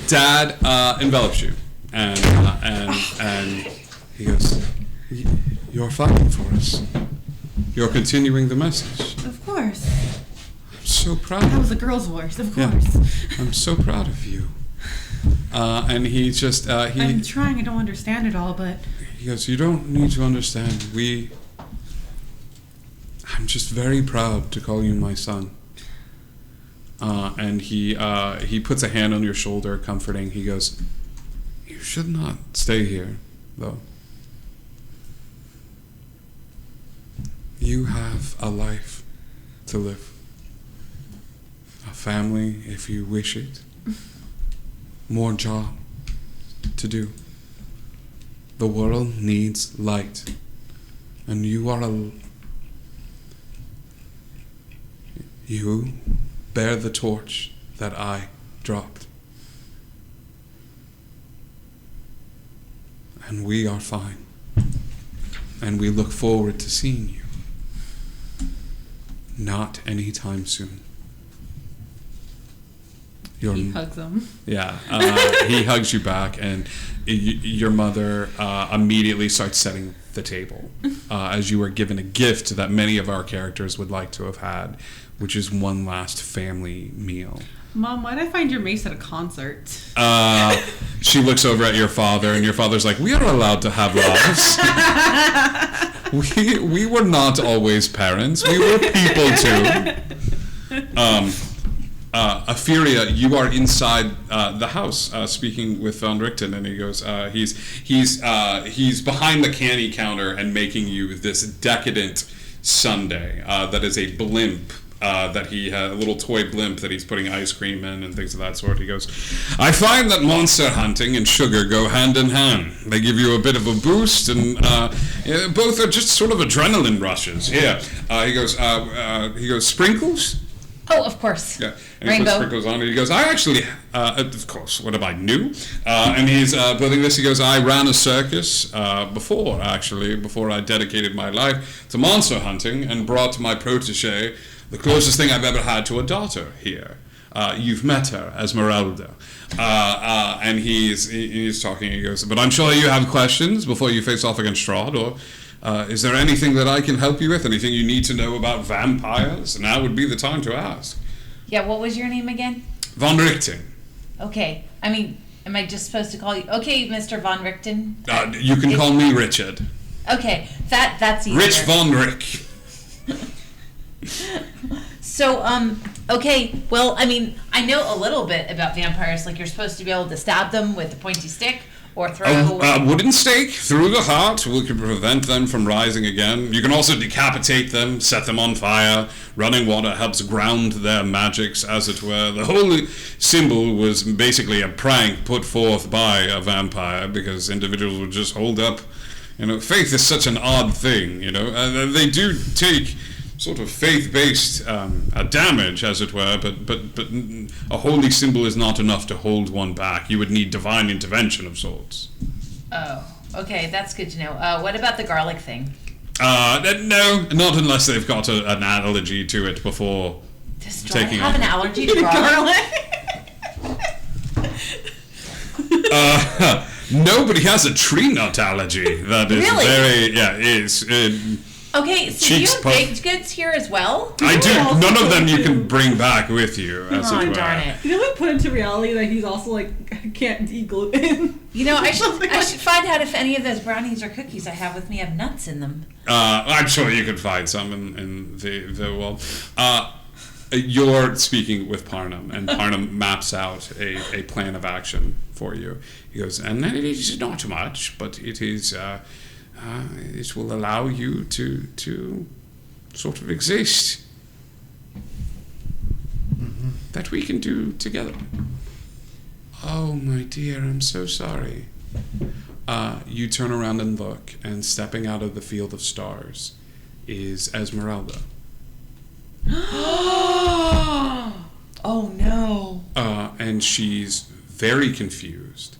Speaker 3: Dad envelops you, and he goes, "You're fighting for us. You're continuing the message.
Speaker 1: Of course.
Speaker 3: I'm so proud.
Speaker 1: That was a girl's voice, of
Speaker 3: Yeah.
Speaker 1: course.
Speaker 3: I'm so proud of you." And he just
Speaker 1: I'm trying, I don't understand it all, but...
Speaker 3: he goes, "You don't need to understand. I'm just very proud to call you my son." And he puts a hand on your shoulder, comforting. He goes, "You should not stay here, though. You have a life to live. A family, if you wish it. More job to do. The world needs light. And you are you bear the torch that I dropped. And we are fine. And we look forward to seeing you. Not anytime soon."
Speaker 1: He hugs him.
Speaker 3: Yeah, he hugs you back, and your mother immediately starts setting the table as you are given a gift that many of our characters would like to have had, which is one last family meal.
Speaker 1: Mom, why'd I find your mace at a concert?
Speaker 3: She looks over at your father, and your father's like, "We are allowed to have lives. We were not always parents. We were people too." Ophelia, you are inside the house speaking with Von Richten, and he goes, he's behind the candy counter and making you this decadent sundae that is a blimp. That he had a little toy blimp that he's putting ice cream in and things of that sort. He goes, "I find that monster hunting and sugar go hand in hand. They give you a bit of a boost, and both are just sort of adrenaline rushes." Here, he goes, "Sprinkles?"
Speaker 5: Oh, of course.
Speaker 3: Yeah, and he puts
Speaker 5: Rainbow.
Speaker 3: sprinkles on it. He goes, "I actually, of course, what am I, new?" And he's building this. He goes, "I ran a circus before I dedicated my life to monster hunting and brought my protege the closest thing I've ever had to a daughter here. You've met her, Esmeralda." And he's talking. He goes, "But I'm sure you have questions before you face off against Strahd, or is there anything that I can help you with? Anything you need to know about vampires? Now would be the time to ask."
Speaker 5: Yeah, what was your name again?
Speaker 3: Von Richten.
Speaker 5: Okay. I mean, am I just supposed to call you? Okay, Mr. Von Richten.
Speaker 3: You can call me Richard.
Speaker 5: Okay, that's easier.
Speaker 3: Rich Von Rick.
Speaker 5: So, okay, well, I mean, I know a little bit about vampires, like you're supposed to be able to stab them with a pointy stick, Or throw
Speaker 3: A wooden stake through the heart will prevent them from rising again. You can also decapitate them, set them on fire. Running water helps ground their magics, as it were. The whole symbol was basically a prank put forth by a vampire because individuals would just hold up. Faith is such an odd thing, they do take sort of faith-based damage, as it were, but a holy symbol is not enough to hold one back. You would need divine intervention of sorts.
Speaker 5: Oh, okay, that's good to know. What about the garlic thing?
Speaker 3: No, not unless they've got an allergy to it before
Speaker 5: Does Strahd
Speaker 3: taking
Speaker 5: have
Speaker 3: on.
Speaker 5: an allergy to garlic?
Speaker 3: No, but he has a tree nut allergy. That is
Speaker 5: Really? Okay, so do you
Speaker 3: Cheeks
Speaker 5: have
Speaker 3: puff.
Speaker 5: baked goods here as well?
Speaker 3: I do.
Speaker 1: also
Speaker 3: None of them
Speaker 1: going
Speaker 3: you can
Speaker 1: to-
Speaker 3: bring back with you, as
Speaker 5: Oh,
Speaker 3: it were.
Speaker 5: darn it.
Speaker 1: You know, like put into reality that he's also like can't eat gluten.
Speaker 5: You know, I should find out if any of those brownies or cookies I have with me have nuts in them.
Speaker 3: I'm sure you could find some in the world. You're speaking with Parnum, and Parnum maps out a plan of action for you. He goes, and it is not much, but it is. It will allow you to sort of exist. That we can do together. Oh, my dear, I'm so sorry. You turn around and look, and stepping out of the field of stars is Esmeralda.
Speaker 5: Oh no.
Speaker 3: And she's very confused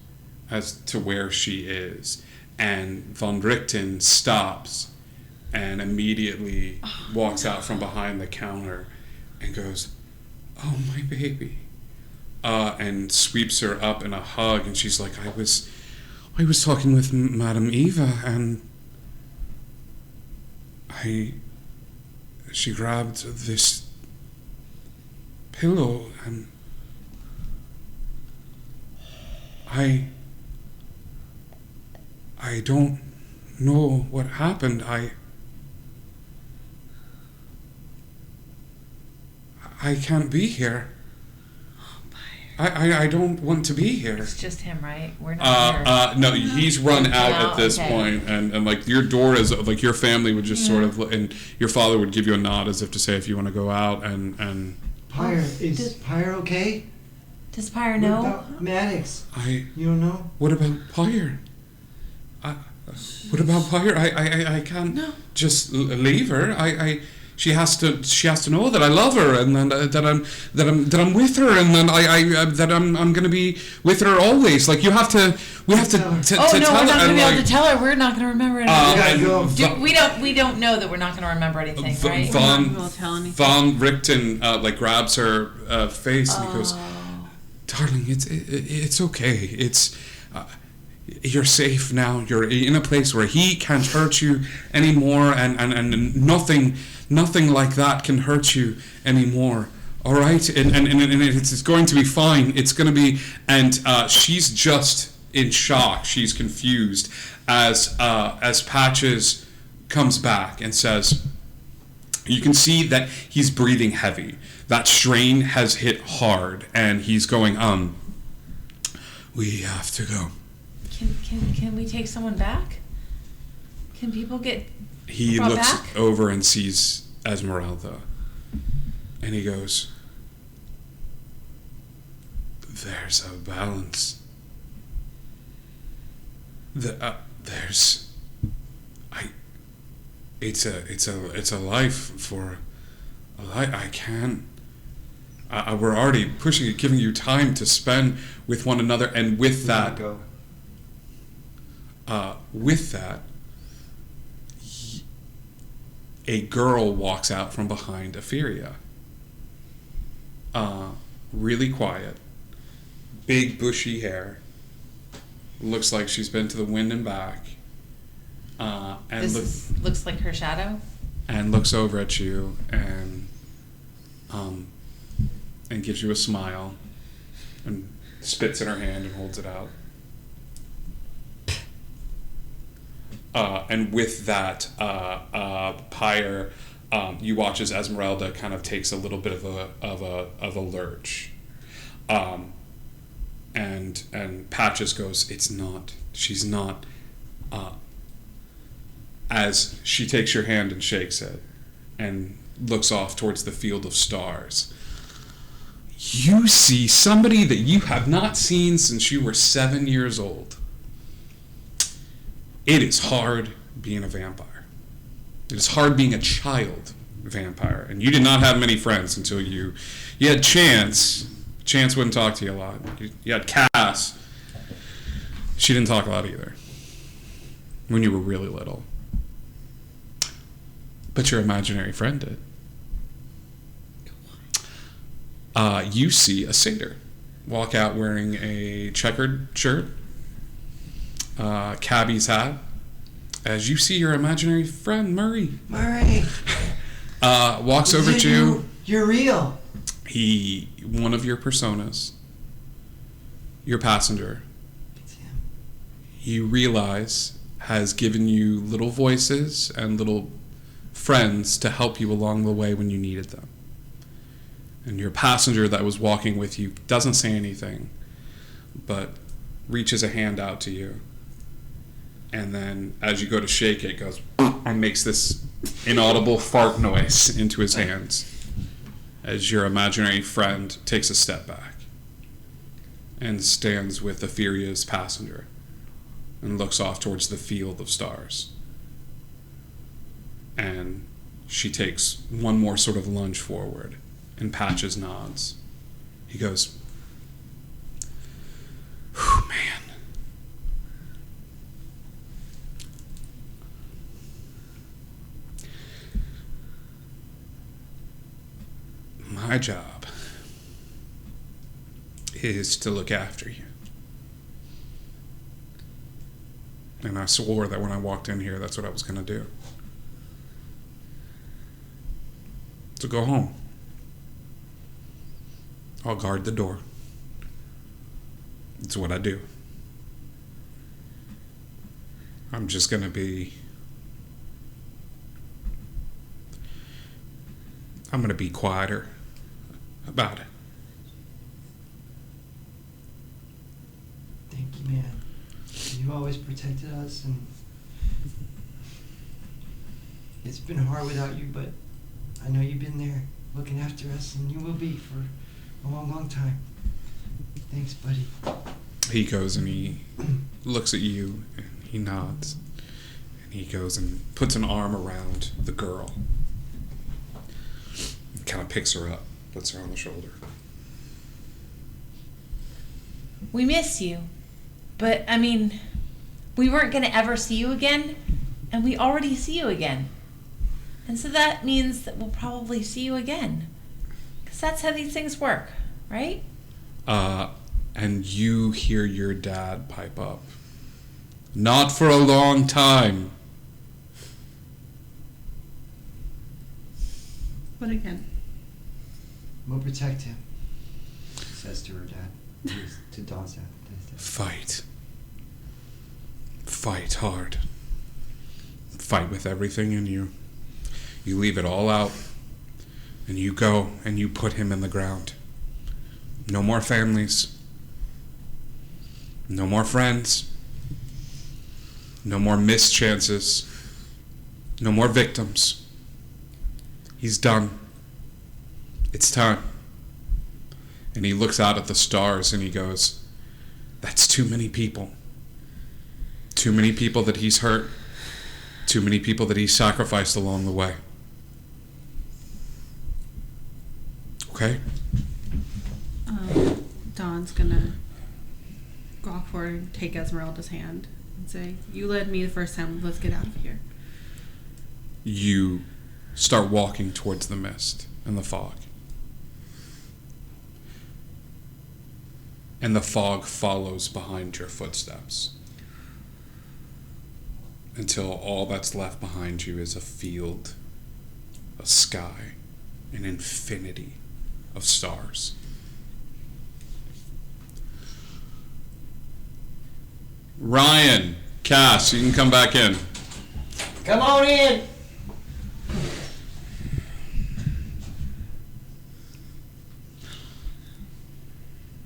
Speaker 3: as to where she is. And Von Richten stops and immediately walks out from behind the counter and goes, "Oh, my baby." And sweeps her up in a hug, and she's like, I was talking with Madame Eva, and she grabbed this pillow, and I don't know what happened. I can't be here. I don't want to be here.
Speaker 5: It's just him, right? We're not here.
Speaker 3: No, he's run out
Speaker 5: Oh,
Speaker 3: at this
Speaker 5: okay.
Speaker 3: point, and like your door is like your family would just sort of, and your father would give you a nod as if to say if you want to go out, and
Speaker 7: Pyre, is Pyre okay?
Speaker 5: Does Pyre
Speaker 7: What
Speaker 5: know?
Speaker 7: about Maddox?
Speaker 3: I.
Speaker 7: You don't know?
Speaker 3: What about Pyre? What about Pyre? I can't just leave her. She has to know that I love her, and then that I'm with her, and then I'm going to be with her always. Like we have to
Speaker 5: Oh no,
Speaker 3: tell
Speaker 5: we're not
Speaker 3: her.
Speaker 5: going to
Speaker 3: And
Speaker 5: be able to
Speaker 3: like,
Speaker 5: tell her. We're not going to remember anything.
Speaker 7: gotta go.
Speaker 5: We don't know that we're not going to remember anything, right?
Speaker 3: Von
Speaker 1: We'll tell anything.
Speaker 3: Von Richten like grabs her face and he goes,
Speaker 5: Oh.
Speaker 3: "Darling, it's okay. It's you're safe now. You're in a place where he can't hurt you anymore, and nothing like that can hurt you anymore. All right, and it's going to be fine. It's going to be." And she's just in shock. She's confused as Patches comes back and says, you can see that he's breathing heavy. That strain has hit hard, and he's going, we have to go.
Speaker 5: Can we take someone back? Can people get
Speaker 3: He
Speaker 5: brought
Speaker 3: looks
Speaker 5: back?
Speaker 3: over and sees Esmeralda, and he goes, there's a balance. It's a life for a life. I can't. We're already pushing it, giving you time to spend with one another, and with that,
Speaker 7: Go.
Speaker 3: a girl walks out from behind Etheria. Really quiet, big bushy hair. Looks like she's been to the wind and back.
Speaker 5: Looks like her shadow.
Speaker 3: And looks over at you and gives you a smile and spits in her hand and holds it out. And with that, Pyre, you watch as Esmeralda kind of takes a little bit of a lurch, and Patches goes, "It's not She's not. As she takes your hand and shakes it and looks off towards the field of stars, you see somebody that you have not seen since you were 7 years old. It is hard being a vampire. It is hard being a child vampire. And you did not have many friends until you had Chance. Chance wouldn't talk to you a lot. You had Cass. She didn't talk a lot either when you were really little. But your imaginary friend did. You see a satyr walk out wearing a checkered shirt, cabbie's hat, as you see your imaginary friend, Murray.
Speaker 7: Murray!
Speaker 3: Walks over to you.
Speaker 7: You're real.
Speaker 3: One of your personas, your passenger,
Speaker 7: It's him.
Speaker 3: you realize has given you little voices and little friends to help you along the way when you needed them. And your passenger that was walking with you doesn't say anything, but reaches a hand out to you. And then as you go to shake it, goes and makes this inaudible fart noise into his hands as your imaginary friend takes a step back and stands with Epheria's passenger and looks off towards the field of stars. And she takes one more sort of lunge forward, and Patches nods. He goes, "Whew, man. My job is to look after you. And I swore that when I walked in here, that's what I was going to do. So go home. I'll guard the door. It's what I do. I'm just going to be... I'm going to be quieter about it."
Speaker 7: Thank you, man. You always protected us, and it's been hard without you, but I know you've been there looking after us, and you will be for a long, long time. Thanks, buddy.
Speaker 3: He goes and he looks at you and he nods. And he goes and puts an arm around the girl. Kind of picks her up, puts her on the shoulder.
Speaker 5: We miss you. But, I mean, we weren't going to ever see you again, and we already see you again. And so that means that we'll probably see you again. Because that's how these things work, right?
Speaker 3: And you hear your dad pipe up. "Not for a long time."
Speaker 1: But again,
Speaker 7: We'll protect him, says to her dad. To Dawn's dad.
Speaker 3: Fight. Fight hard. Fight with everything in you. You leave it all out. And you go and you put him in the ground. No more families. No more friends. No more missed chances. No more victims. He's done. It's time. And he looks out at the stars and he goes, "That's too many people. Too many people that he's hurt. Too many people that he's sacrificed along the way." Okay?
Speaker 1: Dawn's gonna walk forward and take Esmeralda's hand and say, "You led me the first time, let's get out of here."
Speaker 3: You start walking towards the mist and the fog. And the fog follows behind your footsteps until all that's left behind you is a field, a sky, an infinity of stars. Ryan, Cass, you can come back in.
Speaker 7: Come on in!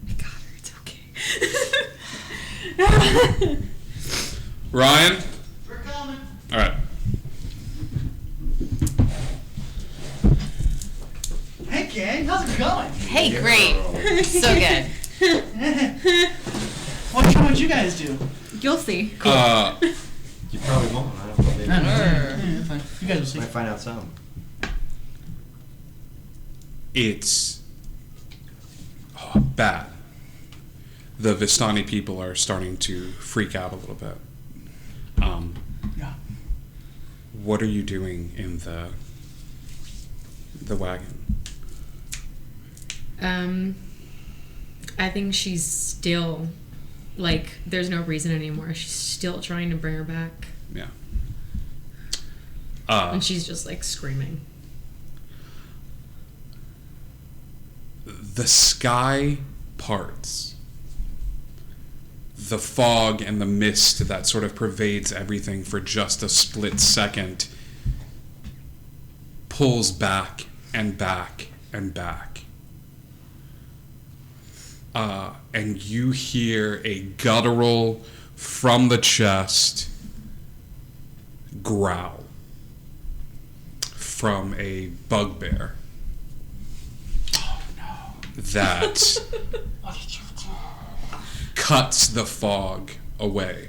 Speaker 1: I got her, it's okay.
Speaker 3: Ryan?
Speaker 2: We're coming.
Speaker 3: All right.
Speaker 2: Hey, gang, how's it going?
Speaker 5: Hey, great. So good.
Speaker 2: What'd you guys do?
Speaker 1: You'll see.
Speaker 6: You probably won't. I don't know. Maybe.
Speaker 2: Yeah, fine. You guys will see.
Speaker 6: Might find out something.
Speaker 3: It's bad. The Vistani people are starting to freak out a little bit.
Speaker 2: Yeah.
Speaker 3: What are you doing in the wagon?
Speaker 4: I think she's still, like, there's no reason anymore. She's still trying to bring her back.
Speaker 3: Yeah.
Speaker 4: And she's just, like, screaming.
Speaker 3: The sky parts. The fog and the mist that sort of pervades everything for just a split second pulls back and back and back. And you hear a guttural from the chest growl from a bugbear.
Speaker 2: Oh, no.
Speaker 3: That cuts the fog away,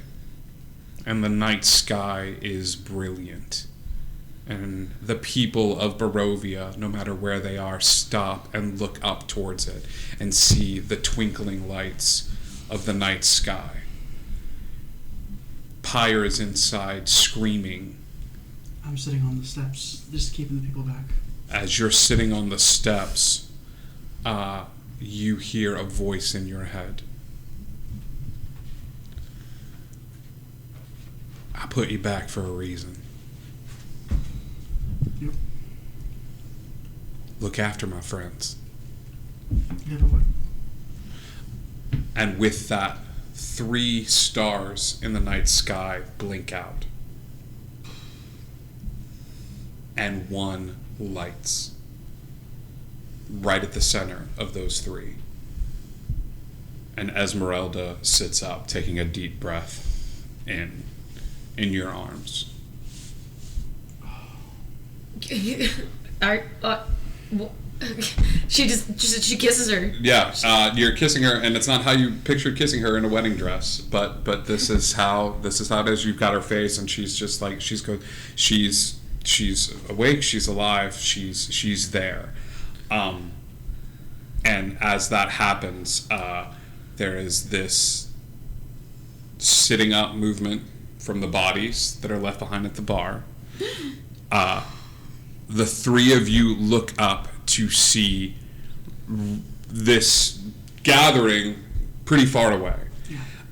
Speaker 3: and the night sky is brilliant. And the people of Barovia, no matter where they are, stop and look up towards it and see the twinkling lights of the night sky. Pyre is inside, screaming.
Speaker 2: I'm sitting on the steps, just keeping the people back.
Speaker 3: As you're sitting on the steps, you hear a voice in your head. I put you back for a reason.
Speaker 2: Yep.
Speaker 3: Look after my friends.
Speaker 2: Yeah, but what?
Speaker 3: And with that, 3 stars in the night sky blink out. And 1 lights. Right at the center of those 3. And Esmeralda sits up, taking a deep breath in your arms.
Speaker 4: She she kisses her.
Speaker 3: Yeah, you're kissing her, and it's not how you pictured kissing her in a wedding dress, but this is how it is. You've got her face, and she's just like she's awake, she's alive, she's there, and as that happens, there is this sitting up movement from the bodies that are left behind at the bar. The 3 of you look up to see this gathering pretty far away,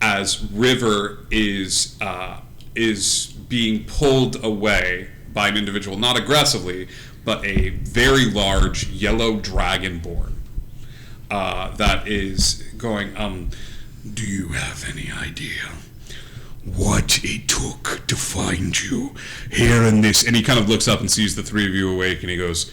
Speaker 3: as River is being pulled away by an individual, not aggressively, but a very large yellow dragonborn that is going, do you have any idea what it took to find you here in this? And he kind of looks up and sees the 3 of you awake, and he goes,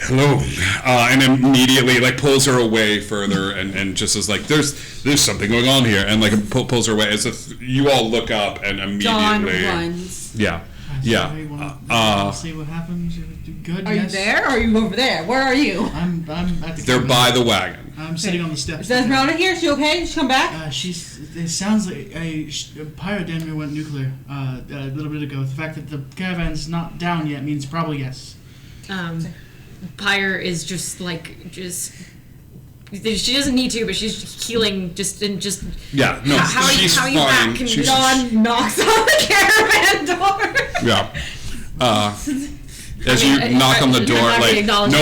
Speaker 3: hello, and immediately like pulls her away further, and just is like, there's something going on here, and like pulls her away as if you all look up and immediately
Speaker 8: Dawn runs.
Speaker 3: yeah.
Speaker 2: See what happens. Good.
Speaker 8: Are you there or are you over there? Where are you?
Speaker 2: I'm at the
Speaker 3: They're
Speaker 2: cabin.
Speaker 3: by the wagon.
Speaker 2: I'm sitting on the steps.
Speaker 8: Is Esmeralda here? Is she okay? Did she come back?
Speaker 2: It sounds like a pirate damn near went nuclear a little bit ago. The fact that the caravan's not down yet means probably yes.
Speaker 4: Pyre is just she doesn't need to, but she's healing
Speaker 3: Yeah, no, she's
Speaker 4: how
Speaker 3: fine.
Speaker 4: you back? And
Speaker 8: Dawn knocks on the caravan door.
Speaker 3: Yeah. As you knock on the door,
Speaker 4: I'm not
Speaker 3: like
Speaker 4: gonna acknowledge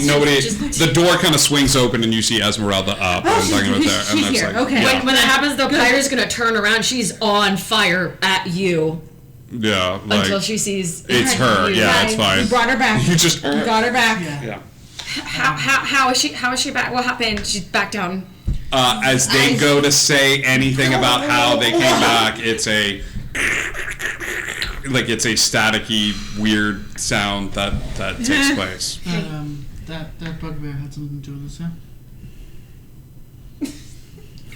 Speaker 3: nobody,
Speaker 4: that.
Speaker 3: the door kind of swings open and you see Esmeralda up.
Speaker 8: Oh,
Speaker 3: and talking about there, and
Speaker 8: she's
Speaker 3: that's
Speaker 8: here.
Speaker 3: like,
Speaker 8: Okay.
Speaker 3: yeah,
Speaker 4: When that happens, though, Pyre's gonna turn around. She's on fire at you
Speaker 3: yeah, like
Speaker 4: until she sees
Speaker 3: it's her.
Speaker 4: you.
Speaker 3: Yeah, it's fine.
Speaker 8: You brought her back.
Speaker 3: You just
Speaker 8: You got her back.
Speaker 3: yeah.
Speaker 4: How is she back? What happened? She's back down.
Speaker 3: As they go to say anything about how they came back, it's a staticky, weird sound that takes place.
Speaker 2: That bugbear had something to do with this,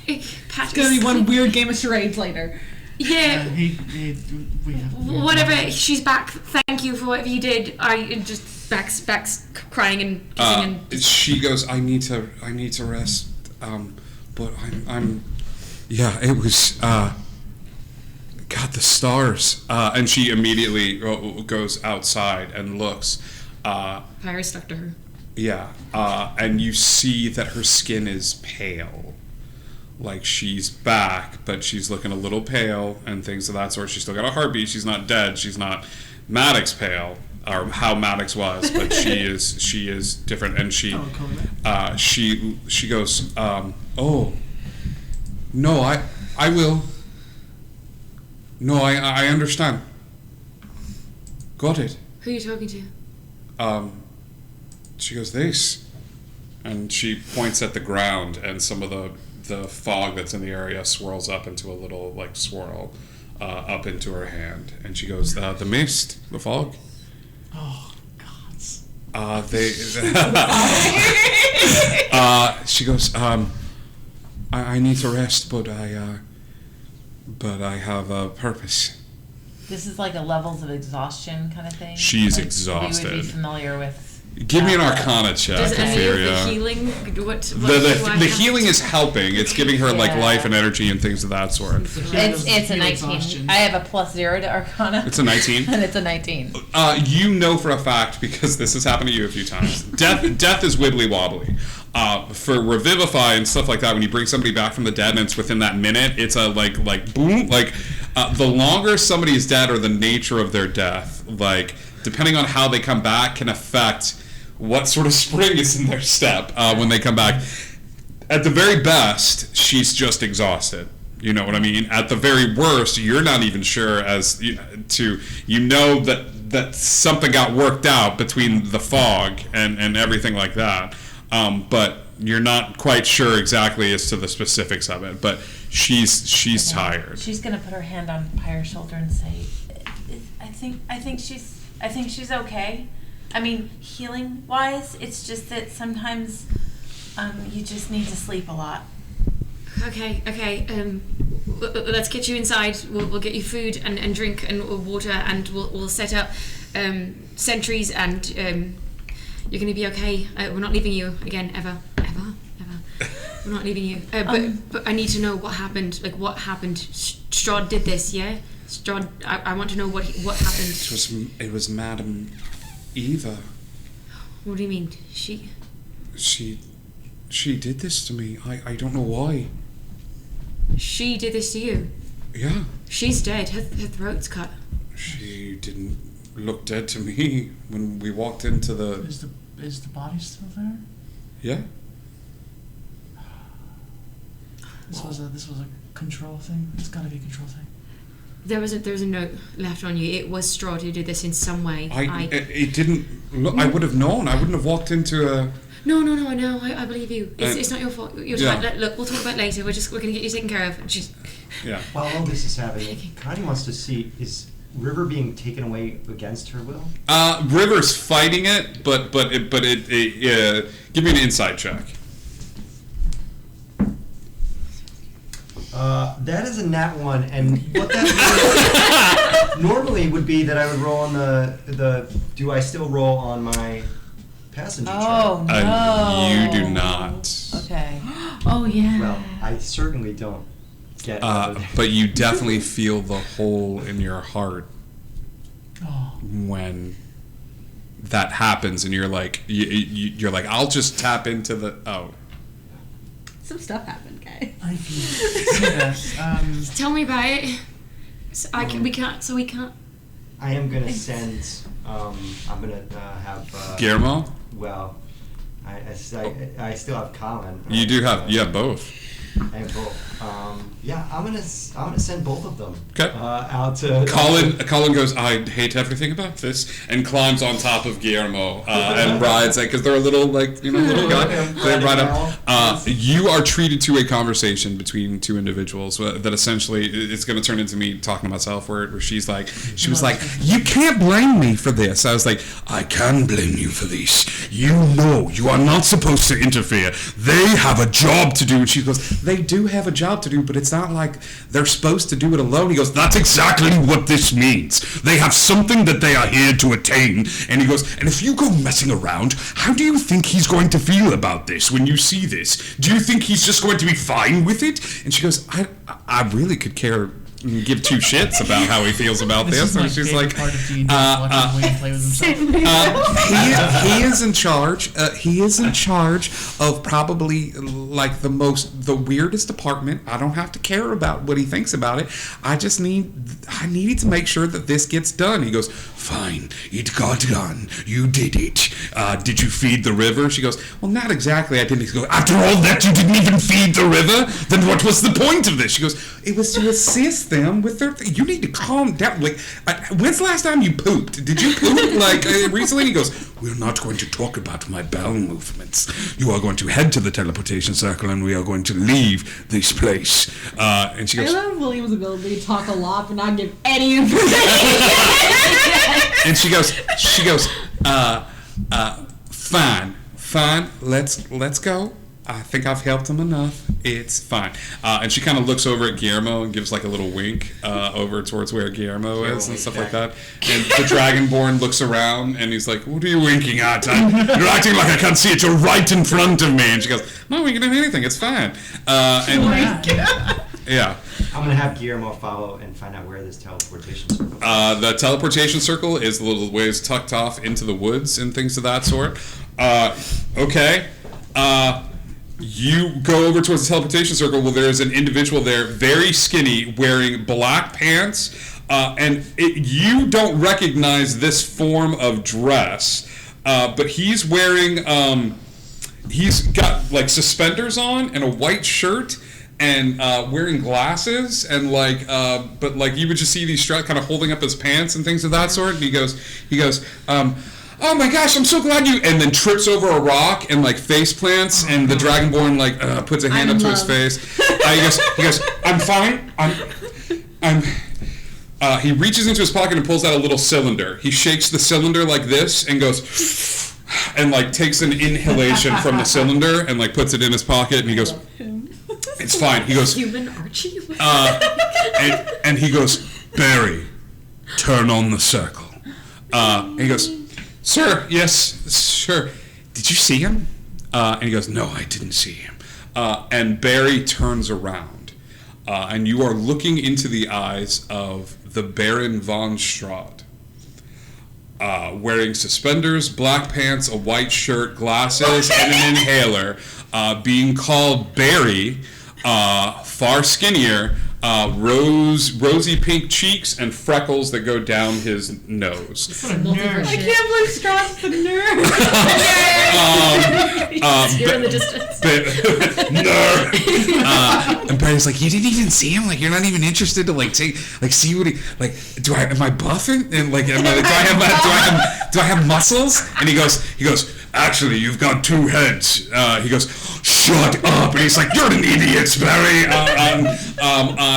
Speaker 8: It's gonna be one weird game of charades later.
Speaker 4: Yeah.
Speaker 2: We have
Speaker 4: Whatever. She's back. Thank you for whatever you did. I just backs crying and kissing and.
Speaker 3: She goes, I need to rest. But I'm. Yeah, it was. God, the stars. And she immediately goes outside and looks.
Speaker 4: Fire stuck to her.
Speaker 3: Yeah, and you see that her skin is pale. Like, she's back, but she's looking a little pale and things of that sort. She's still got a heartbeat. She's not dead. She's not Maddox pale, or how Maddox was, but she is different. And she goes, oh, no, I will. No, I understand. Got it.
Speaker 4: Who are you talking to?
Speaker 3: She goes, this. And she points at the ground, and some of the fog that's in the area swirls up into a little, like, swirl up into her hand. And she goes, the mist, the fog.
Speaker 2: Oh, gods.
Speaker 3: She goes, I need to rest, but I have a purpose.
Speaker 5: This is like a levels of exhaustion kind of thing.
Speaker 3: She's
Speaker 5: like,
Speaker 3: exhausted.
Speaker 5: We would be familiar with.
Speaker 3: Give me an Arcana check,
Speaker 4: Does any of the
Speaker 3: Ophelia.
Speaker 4: healing? What
Speaker 3: The
Speaker 4: do I
Speaker 3: healing
Speaker 4: have?
Speaker 3: is helping. It's giving her like
Speaker 5: Yeah.
Speaker 3: life and energy and things of that sort.
Speaker 5: It's a 19. I have a +0 to Arcana.
Speaker 3: It's a 19.
Speaker 5: And it's a 19.
Speaker 3: You know for a fact, because this has happened to you a few times. Death is wibbly wobbly. For revivify and stuff like that, when you bring somebody back from the dead and it's within that minute, it's a like boom. Like the longer somebody is dead or the nature of their death, like depending on how they come back, can affect what sort of spring is in their step when they come back. At the very best, she's just exhausted. You know what I mean? At the very worst, you're not even sure as that something got worked out between the fog and everything like that. But you're not quite sure exactly as to the specifics of it. But she's tired.
Speaker 5: She's gonna put her hand on Pyre's shoulder and say, "I think she's okay. I mean, healing wise, it's just that sometimes you just need to sleep a lot."
Speaker 4: Okay. Let's get you inside. We'll get you food and drink and water, and we'll set up sentries, and you're gonna be okay. We're not leaving you again, ever. We're not leaving you. But I need to know what happened. Like, what happened? Strahd did this, yeah? Strahd, I want to know what happened.
Speaker 3: It was Madam Eva.
Speaker 4: What do you mean? She
Speaker 3: did this to me. I don't know why.
Speaker 4: She did this to you?
Speaker 3: Yeah.
Speaker 4: She's dead. Her throat's cut.
Speaker 3: She didn't look dead to me when we walked into the...
Speaker 2: Is the body still there?
Speaker 3: Yeah.
Speaker 2: This was a control thing. It's gotta be a control thing.
Speaker 4: There was a note left on you. It was Strahd who did this in some way.
Speaker 3: It didn't look... I would have known. I wouldn't have walked into a...
Speaker 4: No, I know. I believe you. It's not your fault. You're
Speaker 3: Yeah.
Speaker 4: fine. Look, we'll talk about it later. We're gonna get you taken care of. Just
Speaker 3: Yeah.
Speaker 7: While all this is happening, Connie wants to see, is River being taken away against her will?
Speaker 3: River's fighting it, but give me an insight check.
Speaker 7: That is a nat 1, and what that means normally would be that I would roll on the do I still roll on my passenger
Speaker 5: Oh,
Speaker 7: chart?
Speaker 5: no.
Speaker 3: You do not.
Speaker 5: Okay.
Speaker 8: Oh yeah.
Speaker 7: Well, I certainly don't get other than-
Speaker 3: But you definitely feel the hole in your heart
Speaker 2: Oh.
Speaker 3: when that happens, and you're like, you're like, I'll just tap into the
Speaker 8: Some stuff happened, guys.
Speaker 2: I can see that.
Speaker 4: tell me about it. So we can't.
Speaker 7: I am gonna send. I'm gonna have.
Speaker 3: Guillermo.
Speaker 7: Well, I still have Colin.
Speaker 3: You do have both.
Speaker 7: I have both. Yeah, I'm gonna send both of them.
Speaker 3: Okay.
Speaker 7: Out to
Speaker 3: Colin goes, I hate everything about this, and climbs on top of Guillermo and rides, because they're a little, little guy. They ride up. You are treated to a conversation between two individuals that essentially it's going to turn into me talking to myself, where she was like, you can't blame me for this. I was like, I can blame you for this. You know you are not supposed to interfere. They have a job to do. And she goes, they do have a job to do, but it's not like they're supposed to do it alone. He goes, that's exactly what this means. They have something that they are here to attain. And he goes, and if you go messing around, how do you think he's going to feel about this when you see this? Do you think he's just going to be fine with it? And she goes, I really could care, give two shits about how he feels about this. And she's like,
Speaker 2: part of D&D, watching William play with himself.
Speaker 3: he is in charge. He is in charge of probably like the weirdest department. I don't have to care about what he thinks about it. I needed to make sure that this gets done. He goes, fine, it got done. You did it. Did you feed the river? She goes, well, not exactly. I didn't. He goes, after all that, you didn't even feed the river? Then what was the point of this? She goes, it was to assist them with their you need to calm down. Like, when's the last time you pooped? Did you poop like recently? And he goes, we're not going to talk about my bowel movements. You are going to head to the teleportation circle and we are going to leave this place. And she
Speaker 8: I
Speaker 3: goes,
Speaker 8: love William's ability to talk a lot but not give any information.
Speaker 3: and she goes, fine, let's go. I think I've helped him enough. It's fine. And she kind of looks over at Guillermo and gives like a little wink over towards where Guillermo is and stuff like that. And the Dragonborn looks around and he's like, what are you winking at? You're acting like I can't see it. You're right in front of me. And she goes, I'm not winking at anything. It's fine. Yeah.
Speaker 7: I'm going to have Guillermo follow and find out where this teleportation circle is.
Speaker 3: The teleportation circle is a little ways tucked off into the woods and things of that sort. Okay. You go over towards the teleportation circle. Well, there's an individual there, very skinny, wearing black pants, and you don't recognize this form of dress, but he's wearing, he's got like suspenders on and a white shirt, and wearing glasses, and like, but like you would just see these Strahd kind of holding up his pants and things of that sort. And he goes, oh my gosh, I'm so glad you, and then trips over a rock and like face plants, and the Dragonborn like puts a hand up to his face. He goes, I'm fine. He reaches into his pocket and pulls out a little cylinder. He shakes the cylinder like this and goes, and like takes an inhalation from the cylinder and like puts it in his pocket, and he goes, it's fine. He goes,
Speaker 4: human Archie.
Speaker 3: and he goes, Barry, turn on the circle. And he goes, sir, yes, sure. Did you see him? And he goes, no, I didn't see him. And Barry turns around, and you are looking into the eyes of the Baron von Strahd, wearing suspenders, black pants, a white shirt, glasses, and an inhaler, being called Barry, far skinnier, rosy pink cheeks and freckles that go down his nose.
Speaker 8: I can't believe Strahd's the nerd.
Speaker 4: You're in the distance.
Speaker 3: Nerd. And Barry's like, you didn't even see him? Like, you're not even interested to like see what he like? Am I buffing? And like, do I have muscles? And he goes, actually, you've got two heads. He goes, shut up. And he's like, you're an idiot, Barry.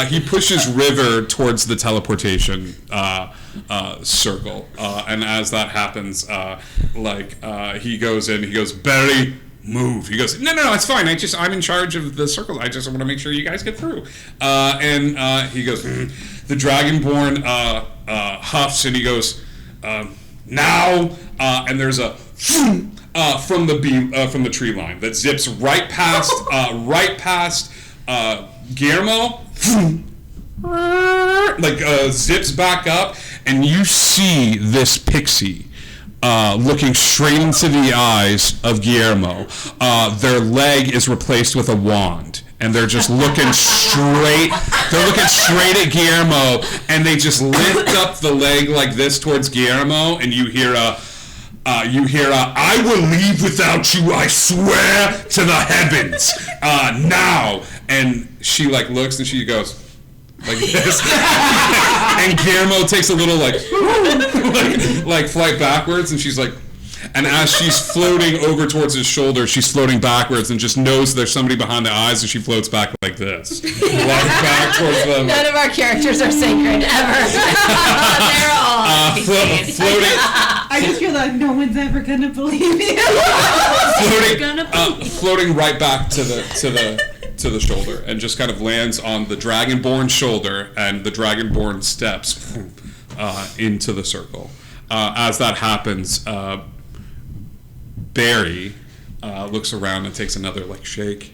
Speaker 3: He pushes River towards the teleportation circle. And as that happens, he goes in, he goes, Barry, move. He goes, no, it's fine. I'm in charge of the circle. I just want to make sure you guys get through. And he goes, the Dragonborn huffs, and he goes, now, and there's a from the tree line that zips right past Guillermo, zips back up, and you see this pixie looking straight into the eyes of Guillermo. Their leg is replaced with a wand, and they're just looking straight. They're looking straight at Guillermo, and they just lift up the leg like this towards Guillermo, and you hear I will leave without you, I swear to the heavens, now. And she like looks and she goes like this, and Guillermo takes a little like flight backwards, and she's like, and as she's floating over towards his shoulder, she's floating backwards and just knows there's somebody behind the eyes, and she floats back like this, back towards them.
Speaker 5: None of our characters are sacred ever. They're all
Speaker 3: floating.
Speaker 8: I just feel like no one's ever gonna believe you.
Speaker 3: Floating right back to the to the shoulder and just kind of lands on the Dragonborn shoulder, and the Dragonborn steps into the circle. As that happens, Barry looks around and takes another shake,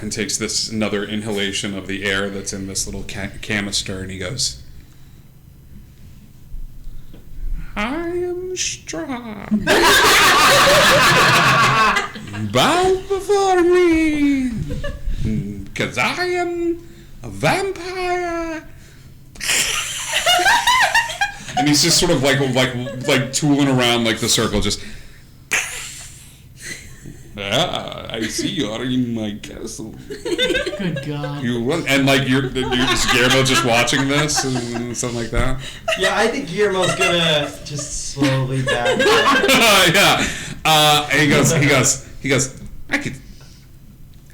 Speaker 3: and takes another inhalation of the air that's in this little canister, and he goes, I am Strahd. Bow before me, because I am a vampire. And he's just sort of like tooling around the circle, just. I see you are in my castle.
Speaker 2: Good God.
Speaker 3: And you're just Guillermo just watching this and something like that.
Speaker 7: Yeah, I think Guillermo's gonna just slowly back.
Speaker 3: Yeah. And he goes. I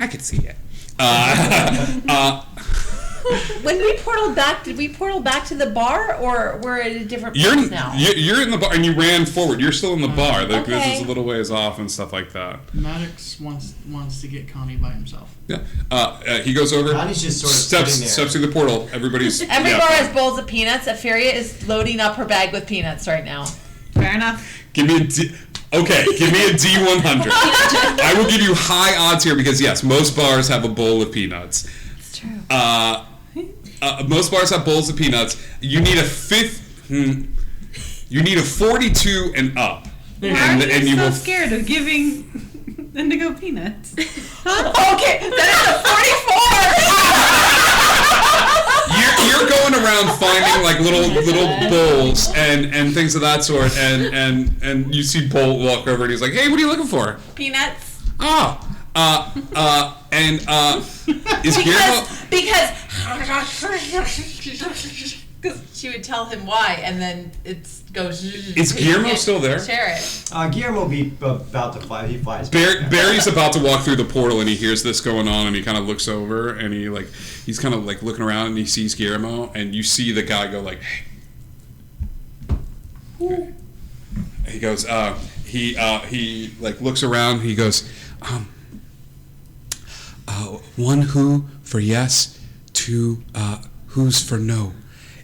Speaker 3: could see it.
Speaker 5: When we portaled back, did we portal back to the bar, or we're at a different place now?
Speaker 3: You're in the bar, and you ran forward. You're still in the bar.
Speaker 5: Okay.
Speaker 3: This is a little ways off and stuff like that.
Speaker 2: Maddox wants to get Connie by himself.
Speaker 3: Yeah. He goes over.
Speaker 7: Connie's just sort of sitting there.
Speaker 3: Steps through the portal.
Speaker 5: Every bar
Speaker 3: yeah.
Speaker 5: has bowls of peanuts. Aferia is loading up her bag with peanuts right now.
Speaker 1: Fair enough.
Speaker 3: Give me a D100. I will give you high odds here because yes, most bars have a bowl of peanuts.
Speaker 1: It's true.
Speaker 3: Most bars have bowls of peanuts. You need a 42 and up.
Speaker 1: Why are you so scared of giving Indigo peanuts?
Speaker 5: Okay, that is a 44!
Speaker 3: You're going around finding little bowls and things of that sort, and you see Bolt walk over and he's like, "Hey, what are you looking for?"
Speaker 5: Peanuts.
Speaker 3: Is Guillermo?
Speaker 5: Because she would tell him why, and then it goes.
Speaker 3: Is Guillermo still there?
Speaker 5: Share it.
Speaker 7: Guillermo will be about to fly. He flies.
Speaker 3: Barry's about to walk through the portal, and he hears this going on, and he kind of looks over, and he's kind of looking around, and he sees Guillermo, and you see the guy go "Hey." Okay. He goes. He looks around. He goes. One who for yes, two who's for no.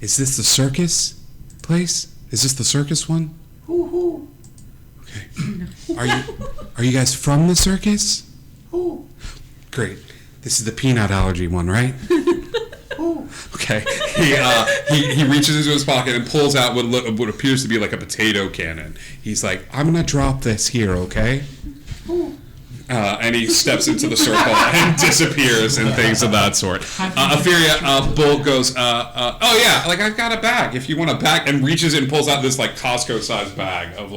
Speaker 3: Is this the circus place? Is this the circus one?
Speaker 5: Who?
Speaker 3: Okay. Are you guys from the circus?
Speaker 5: Who?
Speaker 3: Great. This is the peanut allergy one, right?
Speaker 5: Who?
Speaker 3: Okay. He reaches into his pocket and pulls out what appears to be like a potato cannon. He's like, I'm gonna drop this here, okay?
Speaker 5: Who?
Speaker 3: And he steps into the circle and disappears and things of that sort. Aferia, Bolt goes, oh yeah, I've got a bag. If you want a bag, and reaches in and pulls out this Costco-sized bag of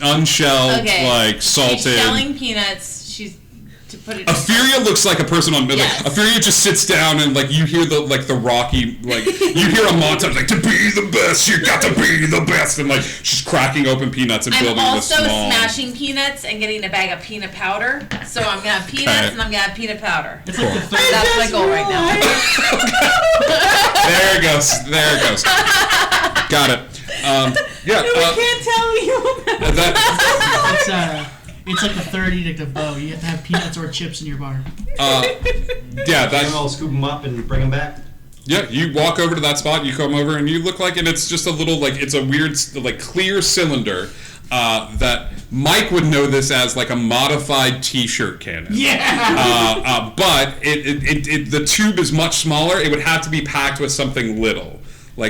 Speaker 3: unshelled, salted.
Speaker 5: She's shelling peanuts. She's to put it.
Speaker 3: Aferia looks like a person on.
Speaker 5: Yes.
Speaker 3: Aferia just sits down and you hear the Rocky you hear a montage to be the best, you got to be the best, and she's cracking open peanuts and building this small.
Speaker 5: I'm also smashing peanuts and getting a bag of peanut powder. So I'm gonna have peanuts and I'm gonna have peanut powwer.
Speaker 2: It's like the third.
Speaker 5: That's my goal right now.
Speaker 3: There it goes. Got it. Yeah.
Speaker 1: We can't tell you that.
Speaker 2: It's like the third edict of Bo. You have to have peanuts or chips in your bar.
Speaker 3: Yeah,
Speaker 7: I'll scoop them up and bring them back.
Speaker 3: Yeah, you walk over to that spot, you come over, and you look and it's just a little, it's a weird, clear cylinder that Mike would know this as, a modified T-shirt cannon.
Speaker 2: Yeah!
Speaker 3: But the tube is much smaller. It would have to be packed with something little,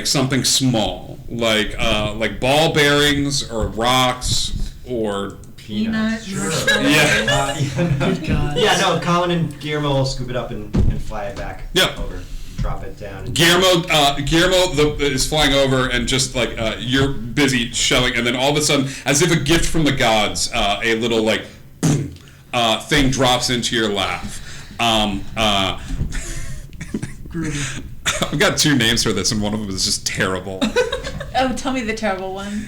Speaker 3: something small, like ball bearings or rocks or...
Speaker 1: Peanuts.
Speaker 7: Sure.
Speaker 3: Yeah.
Speaker 2: Good God.
Speaker 7: Yeah, no, Colin and Guillermo will scoop it up and fly it back over. Drop it down.
Speaker 3: Guillermo is flying over and just you're busy shelling, and then all of a sudden, as if a gift from the gods, a little thing drops into your lap. I've got two names for this, and one of them is just terrible.
Speaker 5: Oh, tell me the terrible one.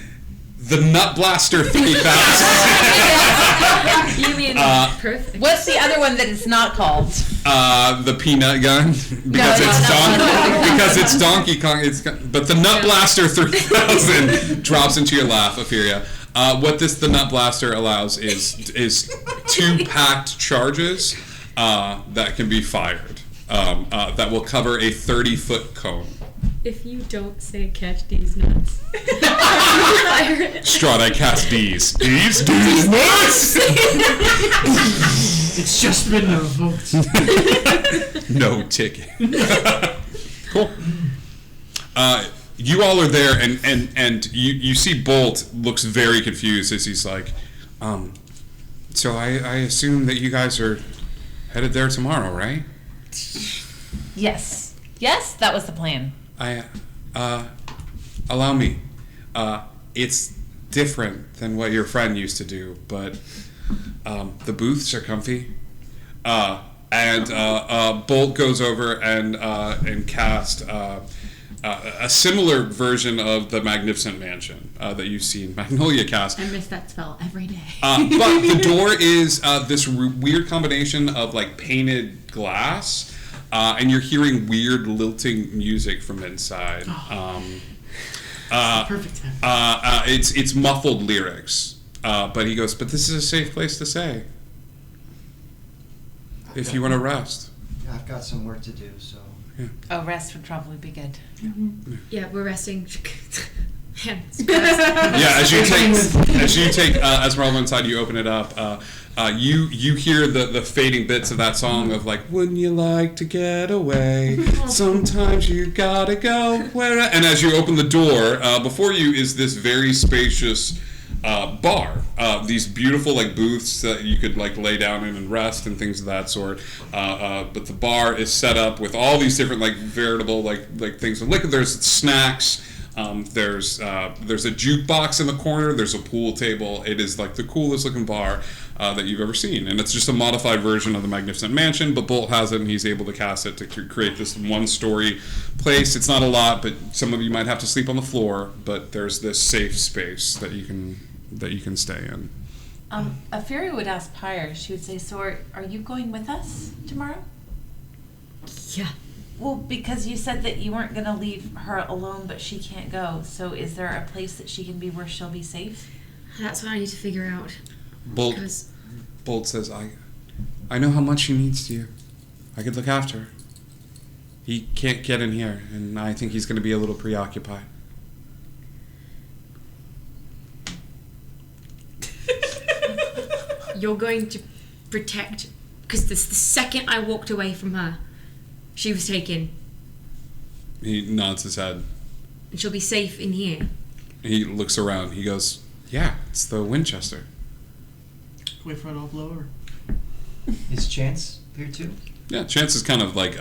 Speaker 3: The Nut Blaster 3000.
Speaker 4: You mean perfect?
Speaker 5: What's the other one that it's not called?
Speaker 3: The Peanut Gun, because it's Donkey Kong. But the Nut Blaster 3000 drops into your lap, Aferia. What the Nut Blaster allows is 2 packed charges that can be fired. That will cover a 30-foot cone.
Speaker 4: If you don't say catch these nuts,
Speaker 3: Strahd, I cast D's. D's nuts!
Speaker 2: It's just been revoked.
Speaker 3: No ticket. Cool. You all are there, and you see Bolt looks very confused as he's like, so I assume that you guys are headed there tomorrow, right?
Speaker 5: Yes. Yes, that was the plan.
Speaker 3: Allow me. It's different than what your friend used to do, but the booths are comfy. And Bolt goes over and cast a similar version of the Magnificent Mansion that you've seen Magnolia cast.
Speaker 1: I miss that spell every day.
Speaker 3: But the door is this weird combination of like painted glass, and you're hearing weird lilting music from inside.
Speaker 2: Perfect time.
Speaker 3: It's muffled lyrics, but he goes, "But this is a safe place to stay if you want to rest."
Speaker 7: I've got some work to do, so.
Speaker 5: Oh, rest would probably be good.
Speaker 4: yeah, we're resting.
Speaker 3: Yeah, as you take Esmeralda inside, you open it up. You hear the fading bits of that song of like, wouldn't you like to get away? Sometimes you gotta go where. And as you open the door, before you is this very spacious bar. These beautiful like booths that you could like lay down in and rest and things of that sort. But the bar is set up with all these different like veritable like things of liquor. There's snacks. There's a jukebox in the corner. There's a pool table. It is like the coolest looking bar that you've ever seen, and it's just a modified version of the Magnificent Mansion. But Bolt has it, and he's able to cast it to create this one-story place. It's not a lot, but some of you might have to sleep on the floor. But there's this safe space that you can stay in.
Speaker 5: A fairy would ask Pyre. She would say, "So are you going with us tomorrow?"
Speaker 4: Yeah.
Speaker 5: Well, because you said that you weren't going to leave her alone, but she can't go. So is there a place that she can be where she'll be safe?
Speaker 4: That's what I need to figure out.
Speaker 3: Bolt says, I know how much she means to you. I could look after her. He can't get in here, and I think he's going to be a little preoccupied.
Speaker 4: You're going to protect, because the second I walked away from her, she was taken.
Speaker 3: He nods his head.
Speaker 4: And she'll be safe in here.
Speaker 3: He looks around. He goes, yeah, it's the Winchester.
Speaker 2: Wait for it all blow over.
Speaker 7: Is Chance here too?
Speaker 3: Yeah, Chance is kind of like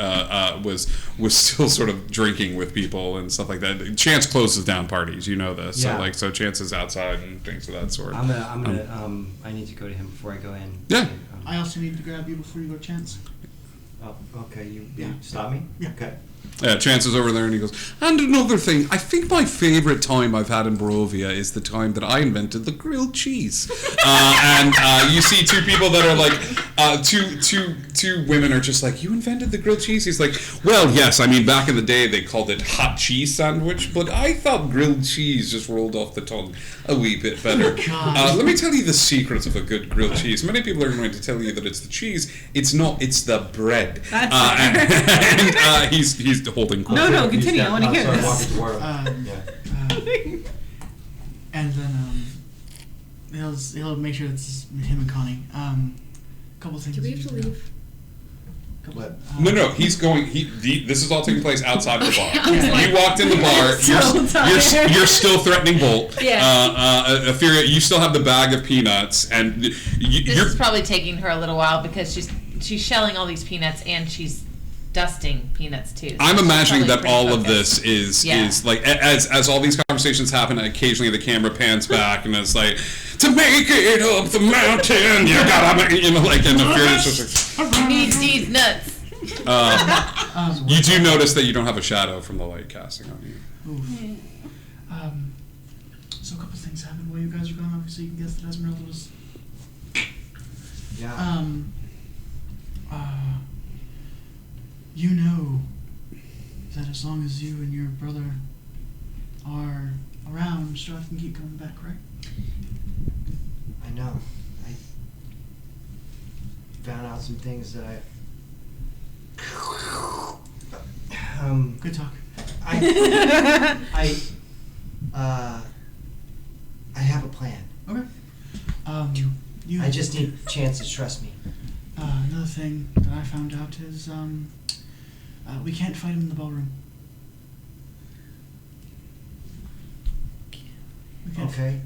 Speaker 3: was still sort of drinking with people and stuff like that. Chance closes down parties, you know this.
Speaker 7: Yeah.
Speaker 3: So Chance is outside and things of that sort.
Speaker 7: I'm gonna I need to go to him before I go in.
Speaker 3: Yeah.
Speaker 2: I also need to grab you before you go, Chance.
Speaker 7: Oh, okay. You
Speaker 2: Yeah.
Speaker 7: stop me.
Speaker 2: Yeah.
Speaker 7: Okay.
Speaker 3: Yeah, Chance is over there and he goes, and another thing, I think my favourite time I've had in Barovia is the time that I invented the grilled cheese. And you see two people that are like, two women are just like, you invented the grilled cheese? He's like, well, yes, I mean, back in the day they called it hot cheese sandwich, but I thought grilled cheese just rolled off the tongue a wee bit better. Let me tell you the secret of a good grilled cheese. Many people are going to tell you that it's the cheese. It's not, it's the bread.
Speaker 1: That's
Speaker 3: and he's holding court.
Speaker 1: No, continue. I want to hear this.
Speaker 7: Walking toward him.
Speaker 2: And then he'll make sure it's him and Connie. Couple things.
Speaker 4: Do we have to leave?
Speaker 7: What?
Speaker 3: No, he's going. This is all taking place outside the bar.
Speaker 4: I was like,
Speaker 3: You walked in the bar. You're still threatening Bolt.
Speaker 4: Yeah.
Speaker 3: Etheria, you still have the bag of peanuts, and
Speaker 5: This
Speaker 3: you're.
Speaker 5: is probably taking her a little while because she's shelling all these peanuts and she's dusting peanuts too. So
Speaker 3: I'm
Speaker 5: she's
Speaker 3: imagining
Speaker 5: probably
Speaker 3: that all
Speaker 5: pretty
Speaker 3: of
Speaker 5: focused.
Speaker 3: this is
Speaker 5: Yeah.
Speaker 3: is like as all these conversations happen. Occasionally, the camera pans back, and it's like, to make it up the mountain, you gotta make, like, and Etheria is just like.
Speaker 5: Need these nuts.
Speaker 3: You do notice that you don't have a shadow from the light casting on you.
Speaker 2: Oof. So a couple things happened while you guys were gone. Obviously, you can guess that Esmeralda was.
Speaker 7: Yeah.
Speaker 2: You know that as long as you and your brother are around, Strahd can keep coming back, right?
Speaker 7: I know. I found out some things that
Speaker 2: Good talk.
Speaker 7: I have a plan.
Speaker 2: Okay. You.
Speaker 7: I just need a chance to trust me.
Speaker 2: Another thing that I found out is we can't fight him in the ballroom.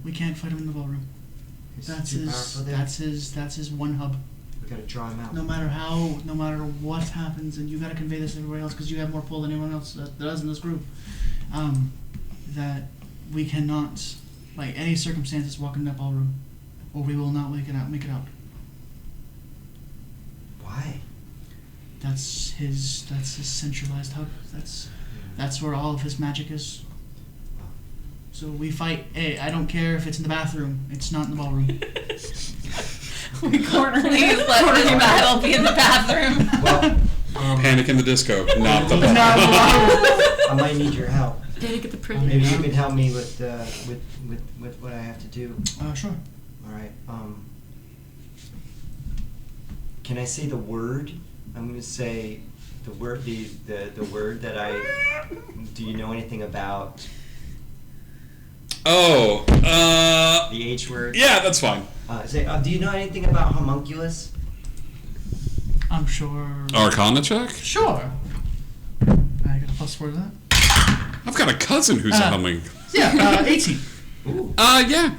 Speaker 2: We can't fight him in the ballroom.
Speaker 7: He's
Speaker 2: That's
Speaker 7: too
Speaker 2: his.
Speaker 7: powerful there.
Speaker 2: That's his one hub.
Speaker 7: We gotta draw him out.
Speaker 2: No matter what happens, and you gotta convey this to everybody else because you have more pull than anyone else that does in this group. That we cannot, by any circumstances, walk in that ballroom, or we will not make it out.
Speaker 7: Why?
Speaker 2: That's his centralized hub. That's where all of his magic is. So we fight. Hey, I don't care if it's in the bathroom. It's not in the ballroom.
Speaker 8: We corner
Speaker 5: Please let this battle be in the bathroom.
Speaker 7: Well,
Speaker 3: Panic in the Disco, not the ball.
Speaker 7: I might need your help.
Speaker 4: Panic at the Privy.
Speaker 7: Maybe you can help me with what I have to do.
Speaker 2: Sure.
Speaker 7: All right. Can I say the word? I'm gonna say the word. The word that I. Do you know anything about
Speaker 3: Oh,
Speaker 7: the H word?
Speaker 3: yeah, that's fine.
Speaker 7: Do you know anything about homunculus?
Speaker 2: I'm sure.
Speaker 3: Arcana check?
Speaker 2: Sure. I got a +4 to that.
Speaker 3: I've got a cousin who's humming.
Speaker 2: Yeah, 18.
Speaker 7: Ooh.
Speaker 3: Yeah.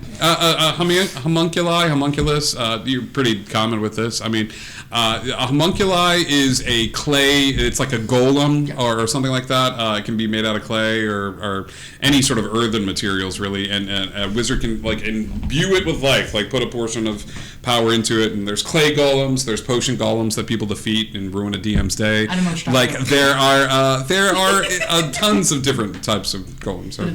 Speaker 3: Homunculus, you're pretty common with this. I mean, a homunculi is a clay, it's like a golem or something like that. It can be made out of clay or any sort of earthen materials, really. And a wizard can, like, imbue it with life, like put a portion of power into it. And there's clay golems, there's potion golems that people defeat and ruin a DM's day.
Speaker 2: I don't know what you're
Speaker 3: Like,
Speaker 2: talking
Speaker 3: there are tons of different types of golems.
Speaker 2: But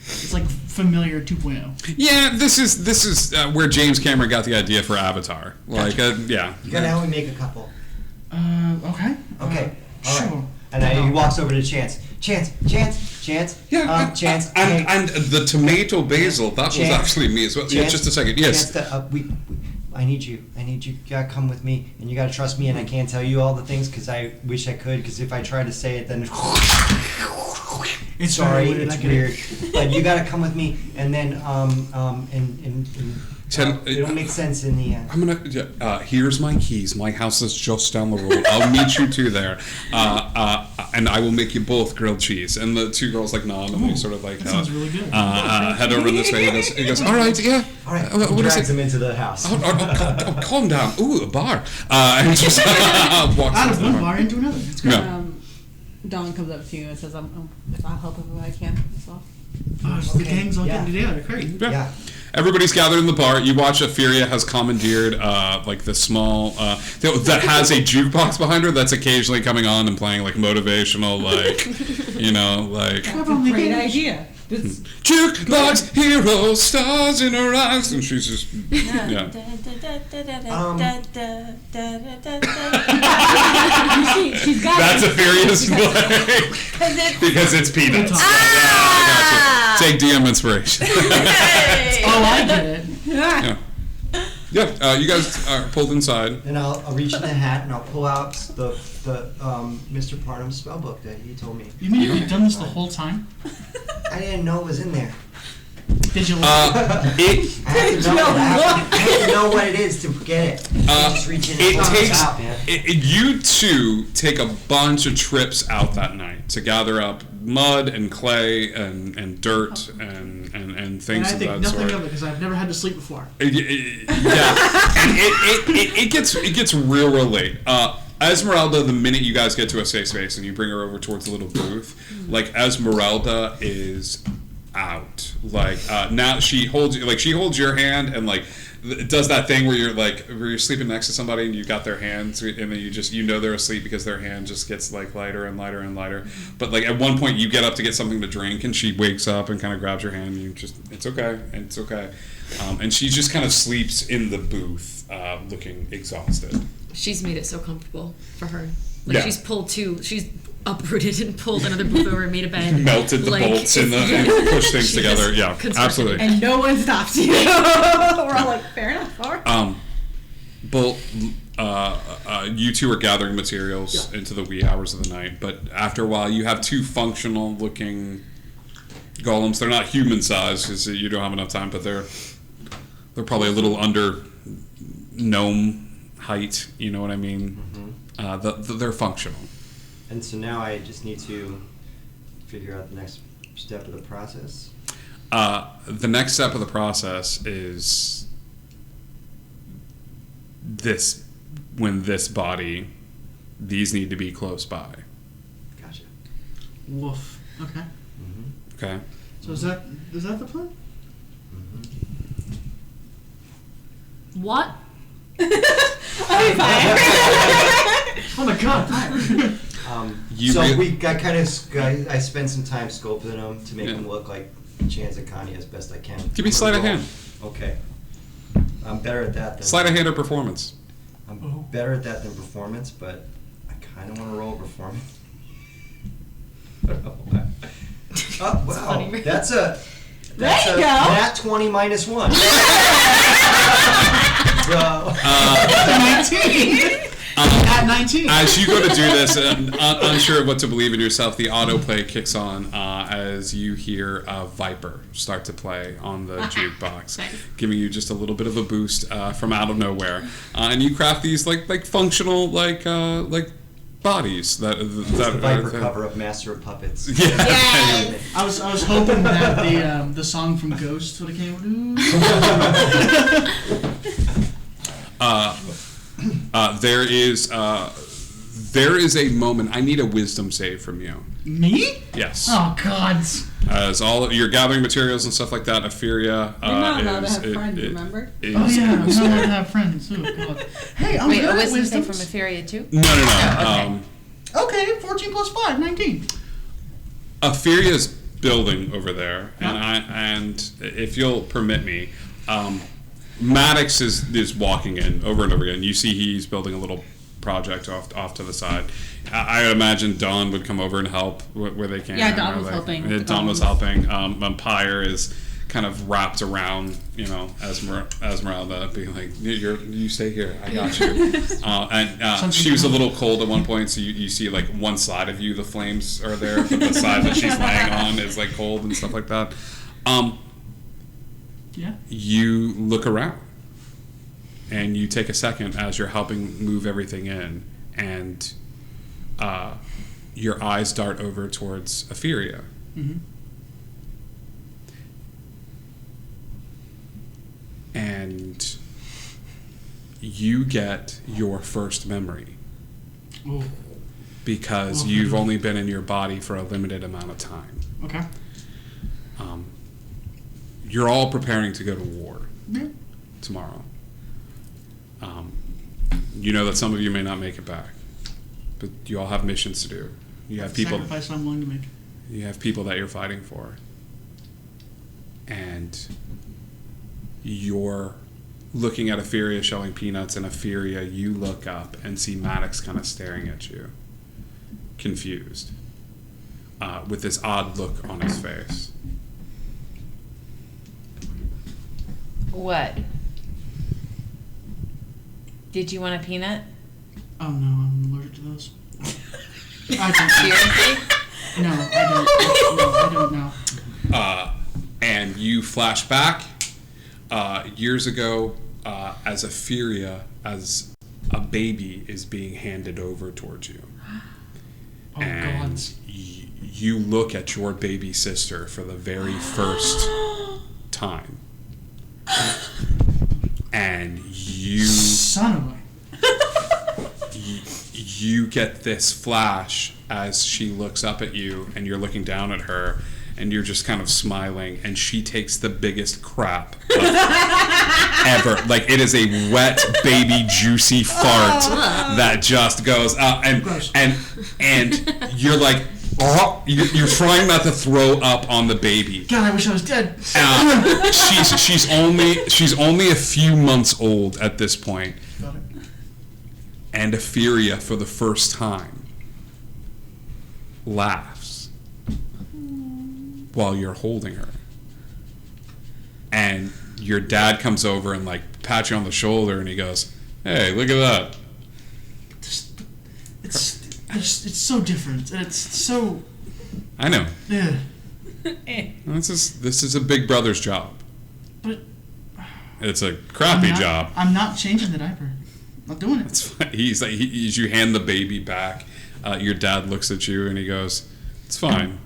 Speaker 2: it's like familiar 2.0.
Speaker 3: Yeah, this is where James Cameron got the idea for Avatar. Like, yeah.
Speaker 7: You gotta help me make a couple.
Speaker 2: Okay.
Speaker 7: Okay. All
Speaker 2: Sure.
Speaker 7: right. And he walks over to Chance. Chance.
Speaker 3: Yeah,
Speaker 7: Chance.
Speaker 3: and the tomato basil, that was
Speaker 7: Chance.
Speaker 3: actually me as well. Yeah,
Speaker 7: Chance.
Speaker 3: just a second. Yes.
Speaker 7: Chance, I need you. You gotta come with me, and you gotta trust me. And I can't tell you all the things because I wish I could. Because if I try to say it, then
Speaker 2: It's
Speaker 7: sorry,
Speaker 2: very weird, I
Speaker 7: it's
Speaker 2: get it.
Speaker 7: weird. But you gotta come with me, and then it'll make sense in the end.
Speaker 3: I'm gonna. Here's my keys. My house is just down the road. I'll meet you two there, and I will make you both grilled cheese. And the two girls like nod, and they sort of like
Speaker 2: That sounds really good.
Speaker 3: head over this way. He goes, all right, yeah.
Speaker 7: All right,
Speaker 3: What is
Speaker 7: drags
Speaker 3: it?
Speaker 7: him into the house.
Speaker 3: Calm down. Ooh, a bar. And just walks
Speaker 2: Out
Speaker 3: into
Speaker 2: of
Speaker 3: the
Speaker 2: one
Speaker 3: bar.
Speaker 2: bar into another. It's great.
Speaker 3: Yeah.
Speaker 8: Dawn comes up to you and says, I'll help if I can as well.
Speaker 2: The
Speaker 7: Okay,
Speaker 2: gang's all
Speaker 7: yeah.
Speaker 2: getting together. Great.
Speaker 7: Yeah.
Speaker 3: Everybody's gathered in the bar. You watch Furia has commandeered like the small that has a jukebox behind her that's occasionally coming on and playing like motivational like
Speaker 8: That's a great idea. This,
Speaker 3: jukebox hero stars in her eyes, and she's just yeah.
Speaker 8: she's got
Speaker 3: That's
Speaker 8: it.
Speaker 3: a Furious play because it's peanuts. Yeah, I gotcha. Take DM inspiration.
Speaker 2: Oh, I get it.
Speaker 3: Yeah. Yeah, you guys are pulled inside.
Speaker 7: Then I'll reach in the hat and I'll pull out the Mr. Parnham spellbook that he told me.
Speaker 2: You mean you've done this the whole time?
Speaker 7: I didn't know it was in there.
Speaker 2: Did you look?
Speaker 7: I have to know what it is to get it. Just reach in and
Speaker 3: It
Speaker 7: pull
Speaker 3: takes
Speaker 7: out, man.
Speaker 3: you two take a bunch of trips out that night to gather up mud and clay and dirt and
Speaker 2: And
Speaker 3: things
Speaker 2: I
Speaker 3: of
Speaker 2: think
Speaker 3: that
Speaker 2: nothing
Speaker 3: sort.
Speaker 2: of it because I've never had to sleep before.
Speaker 3: Yeah, and it gets real late. Esmeralda, the minute you guys get to a safe space and you bring her over towards the little booth, like Esmeralda is out. Like now she holds your hand and like does that thing where you're sleeping next to somebody and you got their hands and then you know they're asleep because their hand just gets like lighter and lighter and lighter. But like at one point you get up to get something to drink and she wakes up and kind of grabs your hand and you just it's okay. And she just kind of sleeps in the booth, looking exhausted.
Speaker 4: She's made it so comfortable for her. Like
Speaker 3: Yeah.
Speaker 4: she's pulled two. She's uprooted and pulled another booth over and made a bed.
Speaker 3: Melted the bolts and pushed things together. Yeah, absolutely.
Speaker 8: And no one stopped you. We're all like, fair enough. All right.
Speaker 3: Bolt, you two are gathering materials into the wee hours of the night, but after a while you have two functional looking golems. They're not human sized because you don't have enough time, but they're probably a little under gnome height, you know what I mean? Mm-hmm. They're functional.
Speaker 7: And so now I just need to figure out the next step of the process.
Speaker 3: The next step of the process is this. When this body, these need to be close by.
Speaker 7: Gotcha.
Speaker 2: Woof. Okay.
Speaker 7: Mm-hmm.
Speaker 3: Okay.
Speaker 2: So is that the plan?
Speaker 7: Mm-hmm.
Speaker 4: What?
Speaker 2: Oh my god.
Speaker 7: I spent some time sculpting them to make them look like Chance and Kanye as best I can.
Speaker 3: Give me sleight of hand.
Speaker 7: Okay. I'm better at that than
Speaker 3: Sleight of hand or performance.
Speaker 7: I'm better at that than performance, but I kind of want to roll performance. Oh wow, that's a nat 20 minus 1. So
Speaker 2: 19. At 19.
Speaker 3: As you go to do this, unsure of what to believe in yourself, the autoplay kicks on as you hear Viper start to play on the jukebox, giving you just a little bit of a boost from out of nowhere. And you craft these like functional like bodies that
Speaker 7: the Viper cover of Master of Puppets.
Speaker 3: Yeah.
Speaker 2: I was hoping that the song from Ghost would have came.
Speaker 3: There is a moment. I need a wisdom save from you.
Speaker 2: Me?
Speaker 3: Yes.
Speaker 2: Oh God.
Speaker 3: As you're gathering materials and stuff like that, Ophelia
Speaker 8: You're not allowed to have friends, remember?
Speaker 2: Oh yeah, I'm not allowed to have friends. Oh God. Hey, I'm
Speaker 5: Wait,
Speaker 2: good
Speaker 5: a
Speaker 2: at
Speaker 5: wisdom save
Speaker 2: wisdoms.
Speaker 5: from Etheria too?
Speaker 3: No.
Speaker 2: Okay, 14 plus 5, 19.
Speaker 3: Ophelia's building over there, and if you'll permit me, Maddox is walking in over and over again. You see he's building a little project off to the side. I imagine Dawn would come over and help where they can.
Speaker 8: Yeah, Dawn was helping.
Speaker 3: Dawn was helping. Pyre is kind of wrapped around, Esmeralda, being like, you stay here, I got you. She was a little cold at one point, so you see like one side of you, the flames are there, but the side that she's laying on is like cold and stuff like that.
Speaker 2: Yeah.
Speaker 3: You look around, and you take a second as you're helping move everything in, and your eyes dart over towards Ophelia.
Speaker 2: Mm-hmm.
Speaker 3: And you get your first memory.
Speaker 2: Ooh.
Speaker 3: Because you've only been in your body for a limited amount of time.
Speaker 2: Okay.
Speaker 3: You're all preparing to go to war tomorrow. You know that some of you may not make it back, but you all have missions to do. You have people.
Speaker 2: Sacrifice I'm willing to make.
Speaker 3: You have people that you're fighting for, and you're looking at Ophelia shelling peanuts, and Ophelia, you look up and see Maddox kind of staring at you, confused, with this odd look on his face.
Speaker 5: What? Did you want a peanut?
Speaker 2: Oh no, I'm allergic to those. I don't.
Speaker 5: Seriously?
Speaker 2: No, I don't. No, I don't know.
Speaker 3: And you flash back years ago as Ophelia, as a baby is being handed over towards you.
Speaker 2: Oh
Speaker 3: And
Speaker 2: God.
Speaker 3: You look at your baby sister for the very first time. And you
Speaker 2: Son of a.
Speaker 3: you get this flash as she looks up at you, and you're looking down at her, and you're just kind of smiling, and she takes the biggest crap ever. Like, it is a wet, baby, juicy fart that just goes and you're like, oh, you're trying not to throw up on the baby.
Speaker 2: God, I wish I was dead.
Speaker 3: She's only a few months old at this point.
Speaker 2: Got it.
Speaker 3: And Ophelia, for the first time, laughs while you're holding her. And your dad comes over and like pats you on the shoulder and he goes, "Hey, look at that."
Speaker 2: It's so different, and it's so.
Speaker 3: I know.
Speaker 2: Yeah.
Speaker 3: This is a big brother's job.
Speaker 2: But
Speaker 3: It's a crappy job.
Speaker 2: I'm not changing the diaper. I'm not doing it.
Speaker 3: It's fine. He's like, as you hand the baby back, your dad looks at you and he goes, "It's fine,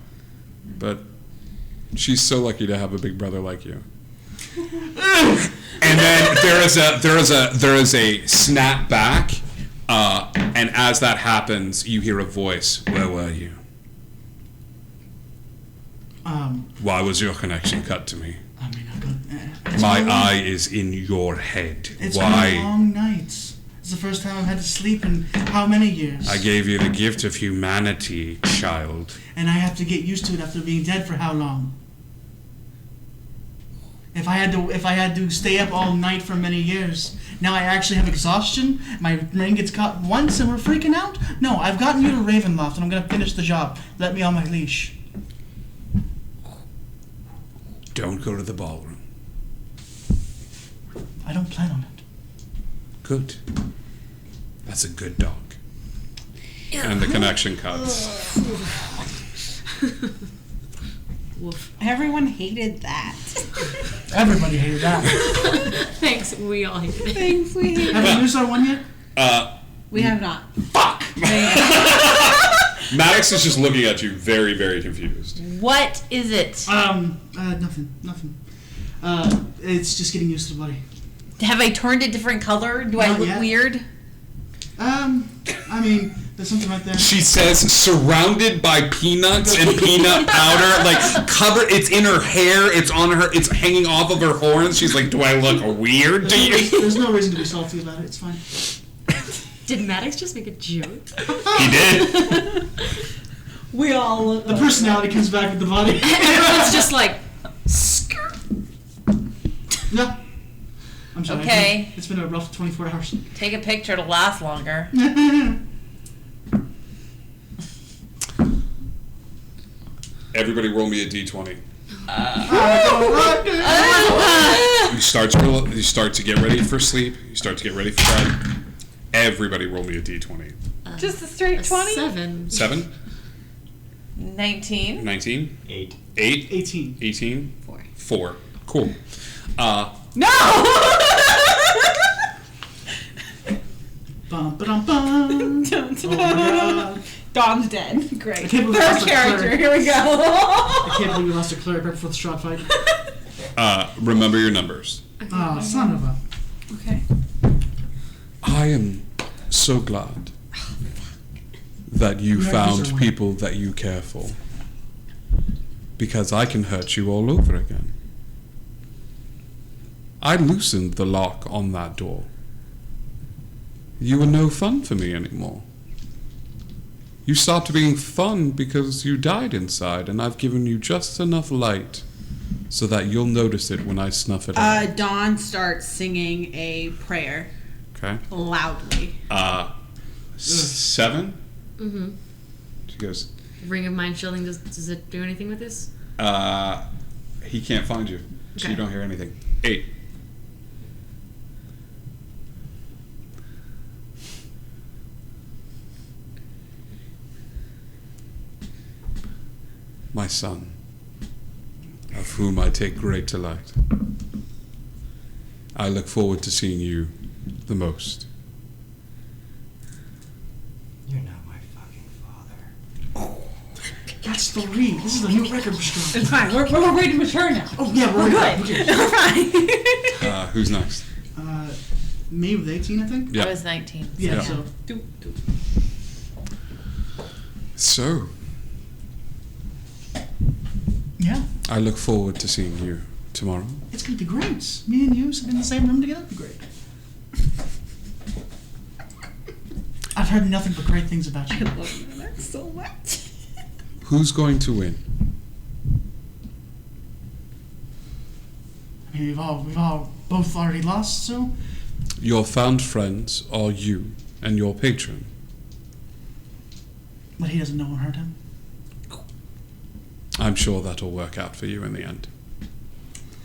Speaker 3: but she's so lucky to have a big brother like you." And then there is a snap back, and as that happens, you hear a voice. "Where were you? Why was your connection cut to me?
Speaker 2: I mean,
Speaker 3: My eye is in your head.
Speaker 2: It's
Speaker 3: Why?
Speaker 2: been a long night. It's the first time I've had to sleep in how many years?
Speaker 3: I gave you the gift of humanity, child."
Speaker 2: And I have to get used to it after being dead for how long? If I had to stay up all night for many years, now I actually have exhaustion. My brain gets caught once and we're freaking out. No, I've gotten you to Ravenloft and I'm gonna finish the job. Let me on my leash.
Speaker 3: Don't go to the ballroom.
Speaker 2: I don't plan on it.
Speaker 3: Good. That's a good dog. And the connection cuts.
Speaker 4: Woof.
Speaker 8: Everyone hated that.
Speaker 2: Everybody hated that.
Speaker 4: Thanks. We all hated it.
Speaker 8: Thanks, we hate
Speaker 2: Have you used our one yet?
Speaker 8: We have not.
Speaker 3: Fuck! Maddox is just looking at you very, very confused.
Speaker 5: What is it?
Speaker 2: Nothing. It's just getting used to the body.
Speaker 5: Have I turned a different color? Do I
Speaker 2: Not
Speaker 5: look
Speaker 2: yet.
Speaker 5: weird?
Speaker 2: I mean, there's something right there.
Speaker 3: She says, surrounded by peanuts and peanut powder, like covered. It's in her hair. It's on her. It's hanging off of her horns. She's like, "Do I look weird to you?"
Speaker 2: There's no reason to be salty about it. It's fine.
Speaker 4: Did Maddox just make a joke?
Speaker 3: He did.
Speaker 8: We all look.
Speaker 2: The personality comes back with the body.
Speaker 4: Everyone's just like, skirt.
Speaker 2: No. I'm sorry.
Speaker 5: Okay.
Speaker 2: It's been a rough 24 hours.
Speaker 5: Take a picture to last longer.
Speaker 3: Everybody, roll me a d20.
Speaker 2: Oh,
Speaker 3: You start to get ready for sleep. You start to get ready for bed. Everybody, roll me a d20.
Speaker 8: Just a straight
Speaker 4: A
Speaker 8: 20?
Speaker 4: 7.
Speaker 3: 7,
Speaker 5: 19.
Speaker 3: 19,
Speaker 6: 8.
Speaker 3: 8,
Speaker 2: 18.
Speaker 3: 18,
Speaker 4: 4.
Speaker 3: 4. Cool.
Speaker 8: No!
Speaker 2: Bum, ba-dum, bum.
Speaker 8: Don't.
Speaker 2: Oh my god.
Speaker 8: Don's dead. Great.
Speaker 2: I can't believe
Speaker 8: Third
Speaker 2: that's a
Speaker 8: character.
Speaker 2: cleric.
Speaker 8: Here we go.
Speaker 2: I can't believe we lost a cleric right before the Strahd fight.
Speaker 3: Remember your numbers.
Speaker 2: Oh, son of a.
Speaker 8: Okay.
Speaker 3: I am so glad that you
Speaker 2: Numbers are
Speaker 3: found
Speaker 2: one.
Speaker 3: people that you care for. Because I can hurt you all over again. I loosened the lock on that door. You were no fun for me anymore. You stopped being fun because you died inside, and I've given you just enough light so that you'll notice it when I snuff it out.
Speaker 8: Dawn starts singing a prayer
Speaker 3: Okay?
Speaker 8: loudly.
Speaker 3: 7?
Speaker 4: Mm-hmm.
Speaker 3: She goes,
Speaker 4: Ring of Mind Shielding, does it do anything with this?
Speaker 3: he can't find you, so
Speaker 4: Okay.
Speaker 3: you don't hear anything. 8. My son, of whom I take great delight. I look forward to seeing you the most.
Speaker 7: You're not my fucking father.
Speaker 2: That's 3. This is a new record for Strahd.
Speaker 8: It's fine. We're ready to mature now.
Speaker 2: Oh, yeah,
Speaker 8: We're good.
Speaker 2: Okay.
Speaker 8: We're fine.
Speaker 3: Who's next?
Speaker 2: Me with 18, I think?
Speaker 3: Yeah.
Speaker 5: I was 19.
Speaker 2: Yeah,
Speaker 3: Yeah.
Speaker 2: so.
Speaker 3: So,
Speaker 2: Yeah.
Speaker 3: I look forward to seeing you tomorrow.
Speaker 2: It's gonna be great. Me and you sitting in the same room together would be great. I've heard nothing but great things about
Speaker 8: I
Speaker 2: you.
Speaker 8: love that so much.
Speaker 3: Who's going to win?
Speaker 2: I mean, we've all both already lost, so.
Speaker 3: Your found friends are you and your patron.
Speaker 2: But he doesn't know what hurt him.
Speaker 3: I'm sure that'll work out for you in the end.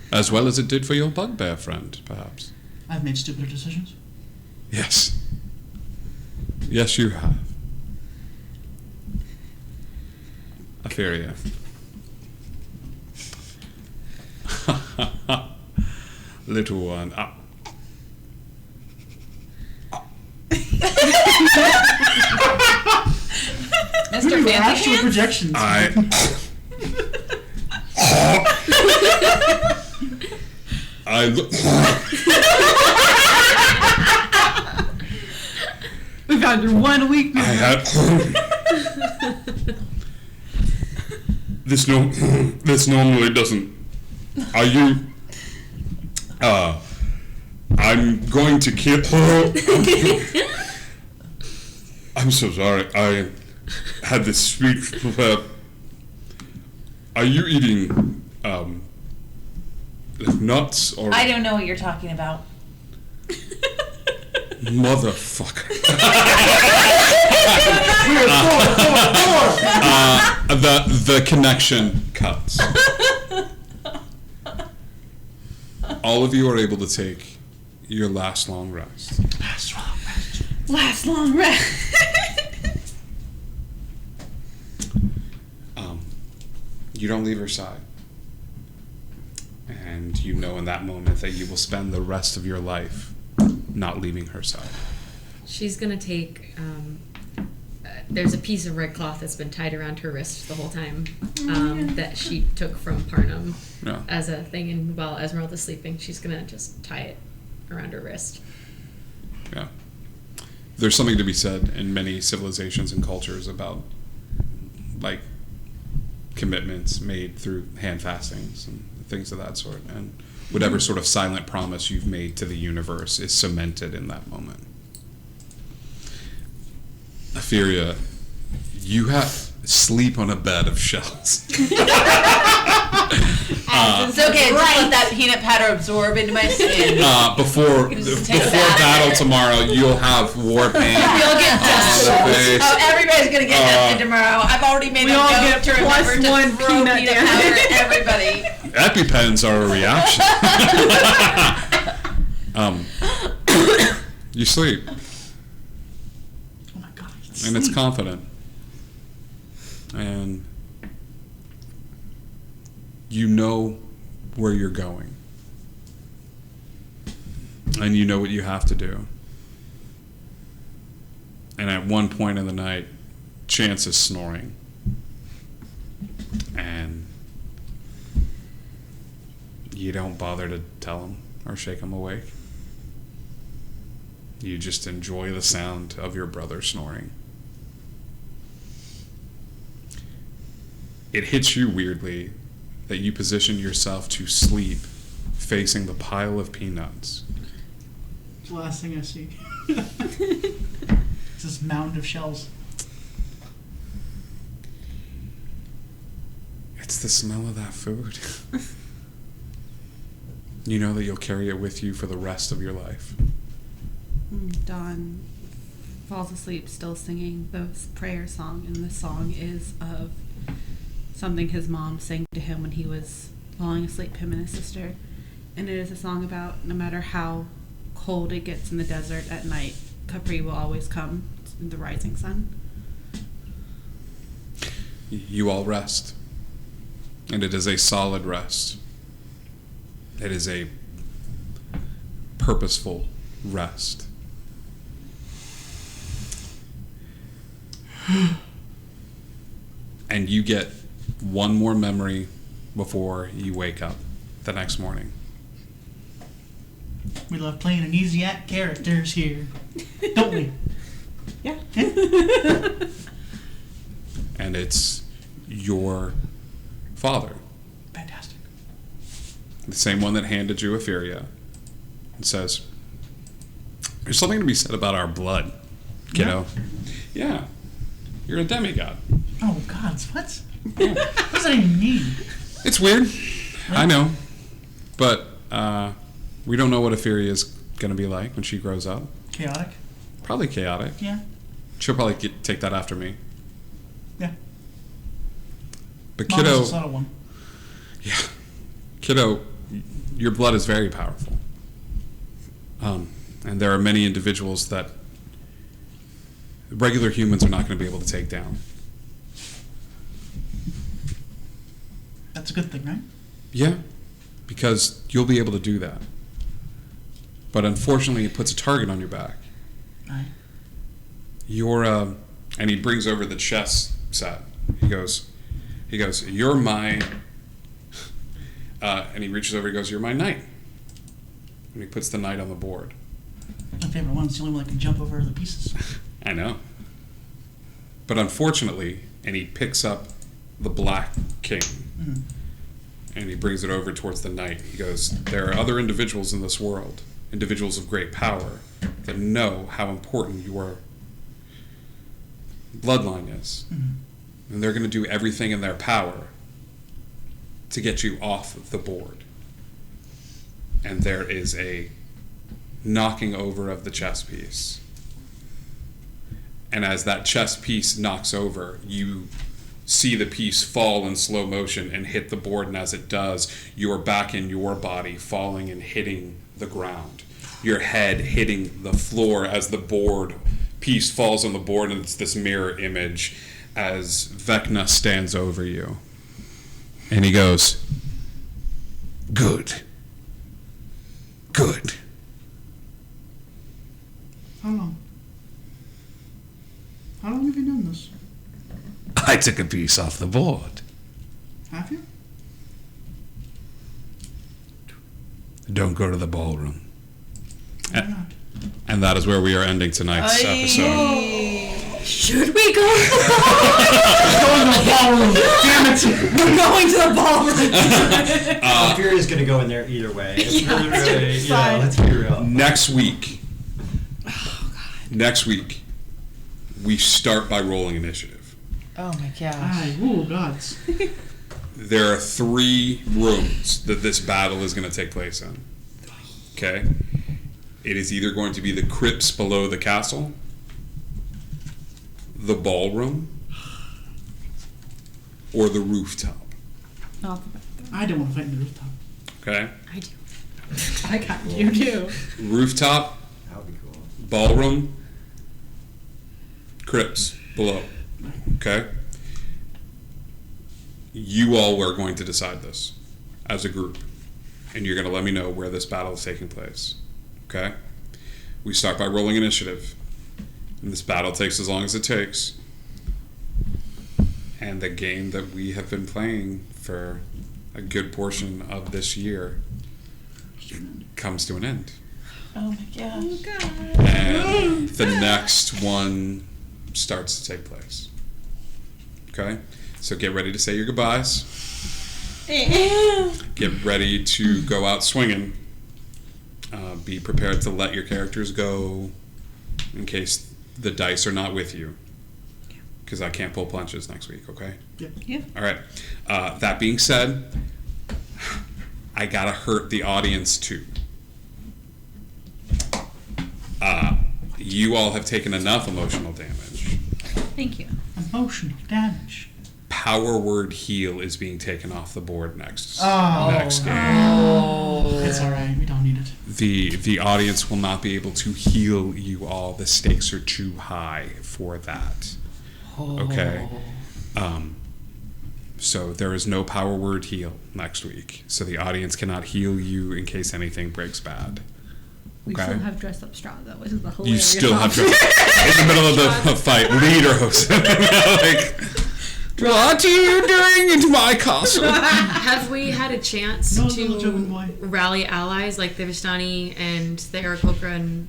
Speaker 3: As well as it did for your bugbear friend, perhaps.
Speaker 2: I've made stupider decisions.
Speaker 3: Yes. Yes, you have. Aferia. Little one.
Speaker 5: Mr. Fancy
Speaker 2: Astral
Speaker 5: Pants?
Speaker 2: projections.
Speaker 3: I look.
Speaker 8: We found your one weakness.
Speaker 3: I had. This normally doesn't. Are you? I'm going to kill. I'm so sorry. I had this speech prepared. Are you eating nuts or?
Speaker 5: I don't know what you're talking about.
Speaker 3: Motherfucker. The connection cuts. All of you are able to take your last long rest.
Speaker 8: Last long rest.
Speaker 3: You don't leave her side. And you know in that moment that you will spend the rest of your life not leaving her side.
Speaker 4: She's gonna take. There's a piece of red cloth that's been tied around her wrist the whole time that she took from Parnum as a thing. And while Esmeralda's sleeping, she's gonna just tie it around her wrist.
Speaker 3: Yeah. There's something to be said in many civilizations and cultures about, like, commitments made through hand fastings and things of that sort. And whatever sort of silent promise you've made to the universe is cemented in that moment. Aferia, you have sleep on a bed of shells.
Speaker 5: It's okay, just let that peanut powder absorb into my skin.
Speaker 3: Before battle tomorrow, you'll have war paint.
Speaker 5: You'll get
Speaker 3: on the face.
Speaker 5: Oh, everybody's gonna get dusted tomorrow. I've already made a note to remember to
Speaker 8: +1
Speaker 5: throw
Speaker 8: peanut
Speaker 5: peanut
Speaker 8: damage.
Speaker 5: powder at everybody.
Speaker 3: EpiPens are a reaction. You sleep,
Speaker 2: Oh my god.
Speaker 3: and it's confident, and you know where you're going, and you know what you have to do. And at one point in the night, Chance is snoring, and you don't bother to tell him or shake him awake. You just enjoy the sound of your brother snoring. It hits you weirdly that you position yourself to sleep facing the pile of peanuts.
Speaker 2: It's the last thing I see. It's this mound of shells.
Speaker 3: It's the smell of that food. You know that you'll carry it with you for the rest of your life.
Speaker 8: Don falls asleep still singing the prayer song, and the song is of something his mom sang to him when he was falling asleep, him and his sister. And it is a song about no matter how cold it gets in the desert at night, Capri will always come in the rising sun.
Speaker 3: You all rest. And it is a solid rest. It is a purposeful rest. And you get one more memory before you wake up the next morning.
Speaker 2: We love playing an easy act characters here, don't we?
Speaker 8: Yeah.
Speaker 3: And it's your father.
Speaker 2: Fantastic.
Speaker 3: The same one that handed you Aferia. And says, there's something to be said about our blood, kiddo. Yeah. You're a demigod.
Speaker 2: Oh God, what? What does that even mean?
Speaker 3: It's weird. I know. But we don't know what Aferia is going to be like when she grows up.
Speaker 2: Chaotic.
Speaker 3: Probably chaotic.
Speaker 2: Yeah.
Speaker 3: She'll probably take that after me.
Speaker 2: Yeah.
Speaker 3: But
Speaker 2: Mom is
Speaker 3: kiddo,
Speaker 2: a subtle one.
Speaker 3: yeah, kiddo, your blood is very powerful. And there are many individuals that regular humans are not going to be able to take down.
Speaker 2: That's a good thing, right?
Speaker 3: Yeah, because you'll be able to do that. But unfortunately, it puts a target on your back.
Speaker 2: Right.
Speaker 3: You're, and he brings over the chess set. He goes, you're my, and he reaches over, he goes, you're my knight. And he puts the knight on the board.
Speaker 2: My favorite one. It's the only one that can jump over the pieces.
Speaker 3: I know. But unfortunately, and he picks up the black king, and he brings it over towards the knight. He goes, there are other individuals in this world, individuals of great power, that know how important your bloodline is. And they're going to do everything in their power to get you off the board. And there is a knocking over of the chess piece. And as that chess piece knocks over, you see the piece fall in slow motion and hit the board, and as it does, you are back in your body, falling and hitting the ground. Your head hitting the floor as the board piece falls on the board, and it's this mirror image as Vecna stands over you. And he goes, good. Good.
Speaker 2: How long? How long have you done this?
Speaker 3: I took a piece off the board.
Speaker 2: Have you?
Speaker 3: Don't go to the ballroom.
Speaker 2: Why not?
Speaker 3: And that is where we are ending tonight's episode.
Speaker 4: Should we go?
Speaker 2: Going to the ballroom. Damn it!
Speaker 5: We're going to the ballroom.
Speaker 7: Furia's gonna go in there either way.
Speaker 5: Fine.
Speaker 7: Let's be real.
Speaker 3: Next week, we start by rolling initiative.
Speaker 5: Oh my gosh.
Speaker 2: Aye, ooh, gods.
Speaker 3: There are 3 rooms that this battle is going to take place in. Okay? It is either going to be the crypts below the castle, the ballroom, or the rooftop.
Speaker 8: Not the bathroom.
Speaker 2: I don't want to fight in the rooftop.
Speaker 3: Okay?
Speaker 4: I do.
Speaker 8: I got you too.
Speaker 3: Rooftop,
Speaker 7: That would be cool.
Speaker 3: ballroom, crypts below. Okay? You all are going to decide this as a group, and you're going to let me know where this battle is taking place. Okay? We start by rolling initiative, and this battle takes as long as it takes. And the game that we have been playing for a good portion of this year comes to an end.
Speaker 5: Oh my gosh.
Speaker 3: And the next one starts to take place. Okay? So get ready to say your goodbyes. Get ready to go out swinging. Be prepared to let your characters go in case the dice are not with you. Because I can't pull punches next week, okay?
Speaker 8: Yeah.
Speaker 3: All right. That being said, I gotta hurt the audience too. You all have taken enough emotional damage.
Speaker 8: Thank you.
Speaker 2: Emotional damage.
Speaker 3: Power word heal is being taken off the board next game.
Speaker 2: It's alright, we don't need it.
Speaker 3: The audience will not be able to heal you all. The stakes are too high for that. Okay. So there is no power word heal next week. So the audience cannot heal you in case anything breaks bad.
Speaker 8: We
Speaker 3: Okay.
Speaker 8: still have dressed up Strahd though, which is the
Speaker 3: You
Speaker 8: hilarious
Speaker 3: still have to,
Speaker 8: option.
Speaker 3: in the middle of the fight, leaders. Like, what are you doing into my castle?
Speaker 4: Have we had a chance
Speaker 2: No, little German
Speaker 4: to
Speaker 2: boy.
Speaker 4: rally allies like the Vistani and the Aarakocra and...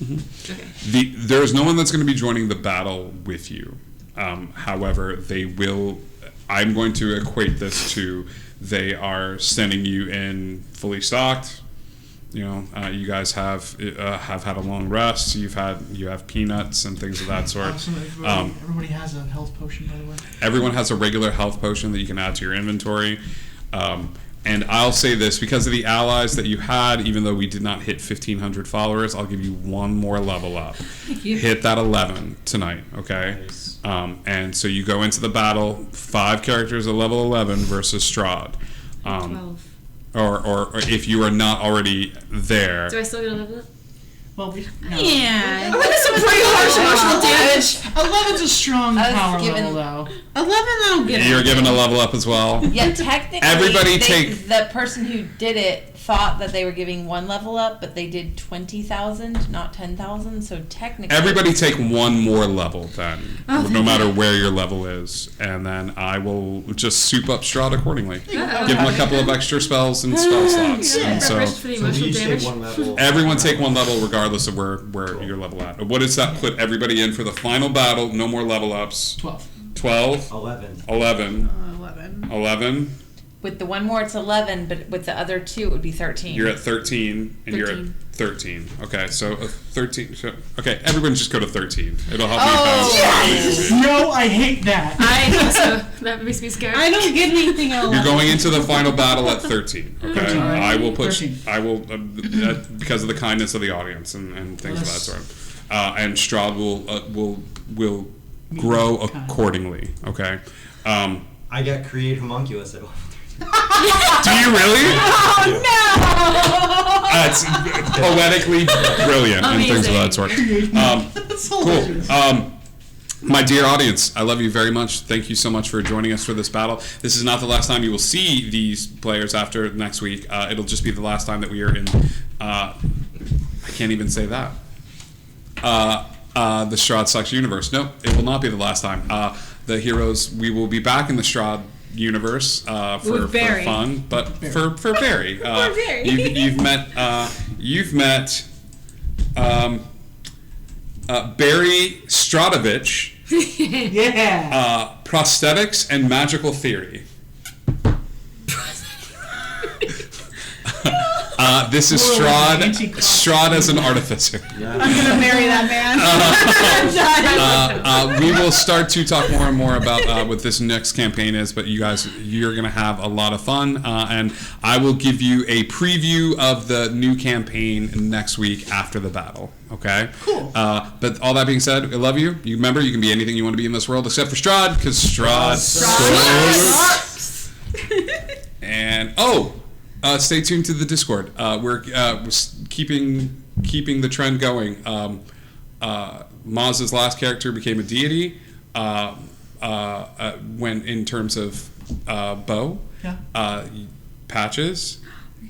Speaker 4: Okay.
Speaker 3: There's no one that's going to be joining the battle with you. However, they will. I'm going to equate this to they are sending you in fully stocked. You know, you guys have had a long rest. You have peanuts and things of that sort.
Speaker 2: Everybody has a health potion, by the way.
Speaker 3: Everyone has a regular health potion that you can add to your inventory. And I'll say this, because of the allies that you had, even though we did not hit 1,500 followers, I'll give you one more level up. Hit that 11 tonight, okay?
Speaker 6: Nice.
Speaker 3: And so you go into the battle, 5 characters at level 11 versus Strahd.
Speaker 4: 12.
Speaker 3: Or if you are not already there.
Speaker 4: Do I still get a level up?
Speaker 2: Well, no.
Speaker 1: Yeah.
Speaker 4: That's some pretty harsh emotional damage.
Speaker 2: 11's a strong
Speaker 5: I was
Speaker 2: power
Speaker 5: given-
Speaker 2: level, though.
Speaker 1: 11, I'll get it.
Speaker 3: You're given a level up as well.
Speaker 5: Yeah, technically,
Speaker 3: Everybody take-
Speaker 5: the person who did it thought that they were giving 1 level up, but they did 20,000, not 10,000. So technically,
Speaker 3: Everybody take 1 more level then,
Speaker 1: Oh,
Speaker 3: no matter where your level is, and then I will just soup up Strahd accordingly.
Speaker 4: Uh-oh.
Speaker 3: Give him a couple of extra spells and spell slots.
Speaker 1: Yeah.
Speaker 3: And so
Speaker 4: Preparation for the
Speaker 6: So we
Speaker 4: emotional
Speaker 6: each
Speaker 4: damage.
Speaker 6: take one level.
Speaker 3: everyone take 1 level regardless of where your level at. What does that put everybody in for the final battle? No more level ups.
Speaker 2: 12.
Speaker 3: 12,
Speaker 6: 11.
Speaker 3: 11,
Speaker 8: 11.
Speaker 3: 11.
Speaker 5: with the one more, it's 11, but with the other 2, it would be 13.
Speaker 3: You're at 13, and you're at
Speaker 4: 13.
Speaker 3: 13. Okay, so 13. So, okay, everyone just go to 13. It'll help
Speaker 5: Oh,
Speaker 3: me.
Speaker 2: Yes! No, I hate that.
Speaker 4: I also, that makes me scared.
Speaker 1: I don't get anything else.
Speaker 3: You're going into the final battle at 13. Okay,
Speaker 2: 13.
Speaker 3: I will put.
Speaker 2: 13.
Speaker 3: I will because of the kindness of the audience and things of that sort. And Strahd will grow accordingly. Okay.
Speaker 7: I got create homunculus at 11.
Speaker 3: Do you really?
Speaker 5: Oh,
Speaker 3: It's poetically brilliant and things of that sort.
Speaker 2: That's hilarious.
Speaker 3: Cool. My dear audience, I love you very much. Thank you so much for joining us for this battle. This is not the last time you will see these players after next week. It'll just be the last time that we are in. I can't even say that. The Strahd Sux universe. No, it will not be the last time. The heroes. We will be back in the Strahd universe for
Speaker 1: Barry.
Speaker 3: fun, but for Barry.
Speaker 1: Barry.
Speaker 3: You've met Barry Stradovich.
Speaker 2: Yeah.
Speaker 3: Prosthetics and magical theory. This is
Speaker 2: Whoa,
Speaker 3: Strahd.
Speaker 2: anti-clock.
Speaker 3: Strahd as an artificer.
Speaker 2: I'm gonna marry that man.
Speaker 3: We will start to talk more and more about what this next campaign is, but you're going to have a lot of fun, and I will give you a preview of the new campaign next week after the battle. Okay?
Speaker 2: Cool.
Speaker 3: But all that being said, I love you. You remember, you can be anything you want to be in this world except for Strahd, because Strahd sucks. And stay tuned to the Discord. We're keeping the trend going. Maz's last character became a deity. When in terms of bow, Patches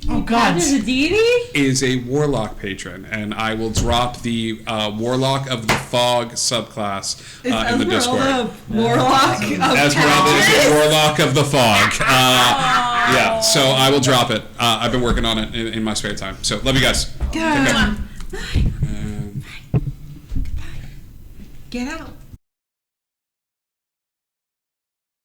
Speaker 2: Oh God.
Speaker 1: There's a deity?
Speaker 3: is a warlock patron, and I will drop the warlock of the fog subclass in the Discord.
Speaker 1: Warlock of
Speaker 3: Esmeralda is a warlock of the fog. Yeah, so I will drop it. I've been working on it in my spare time. So love you guys. Take care.
Speaker 1: Get out.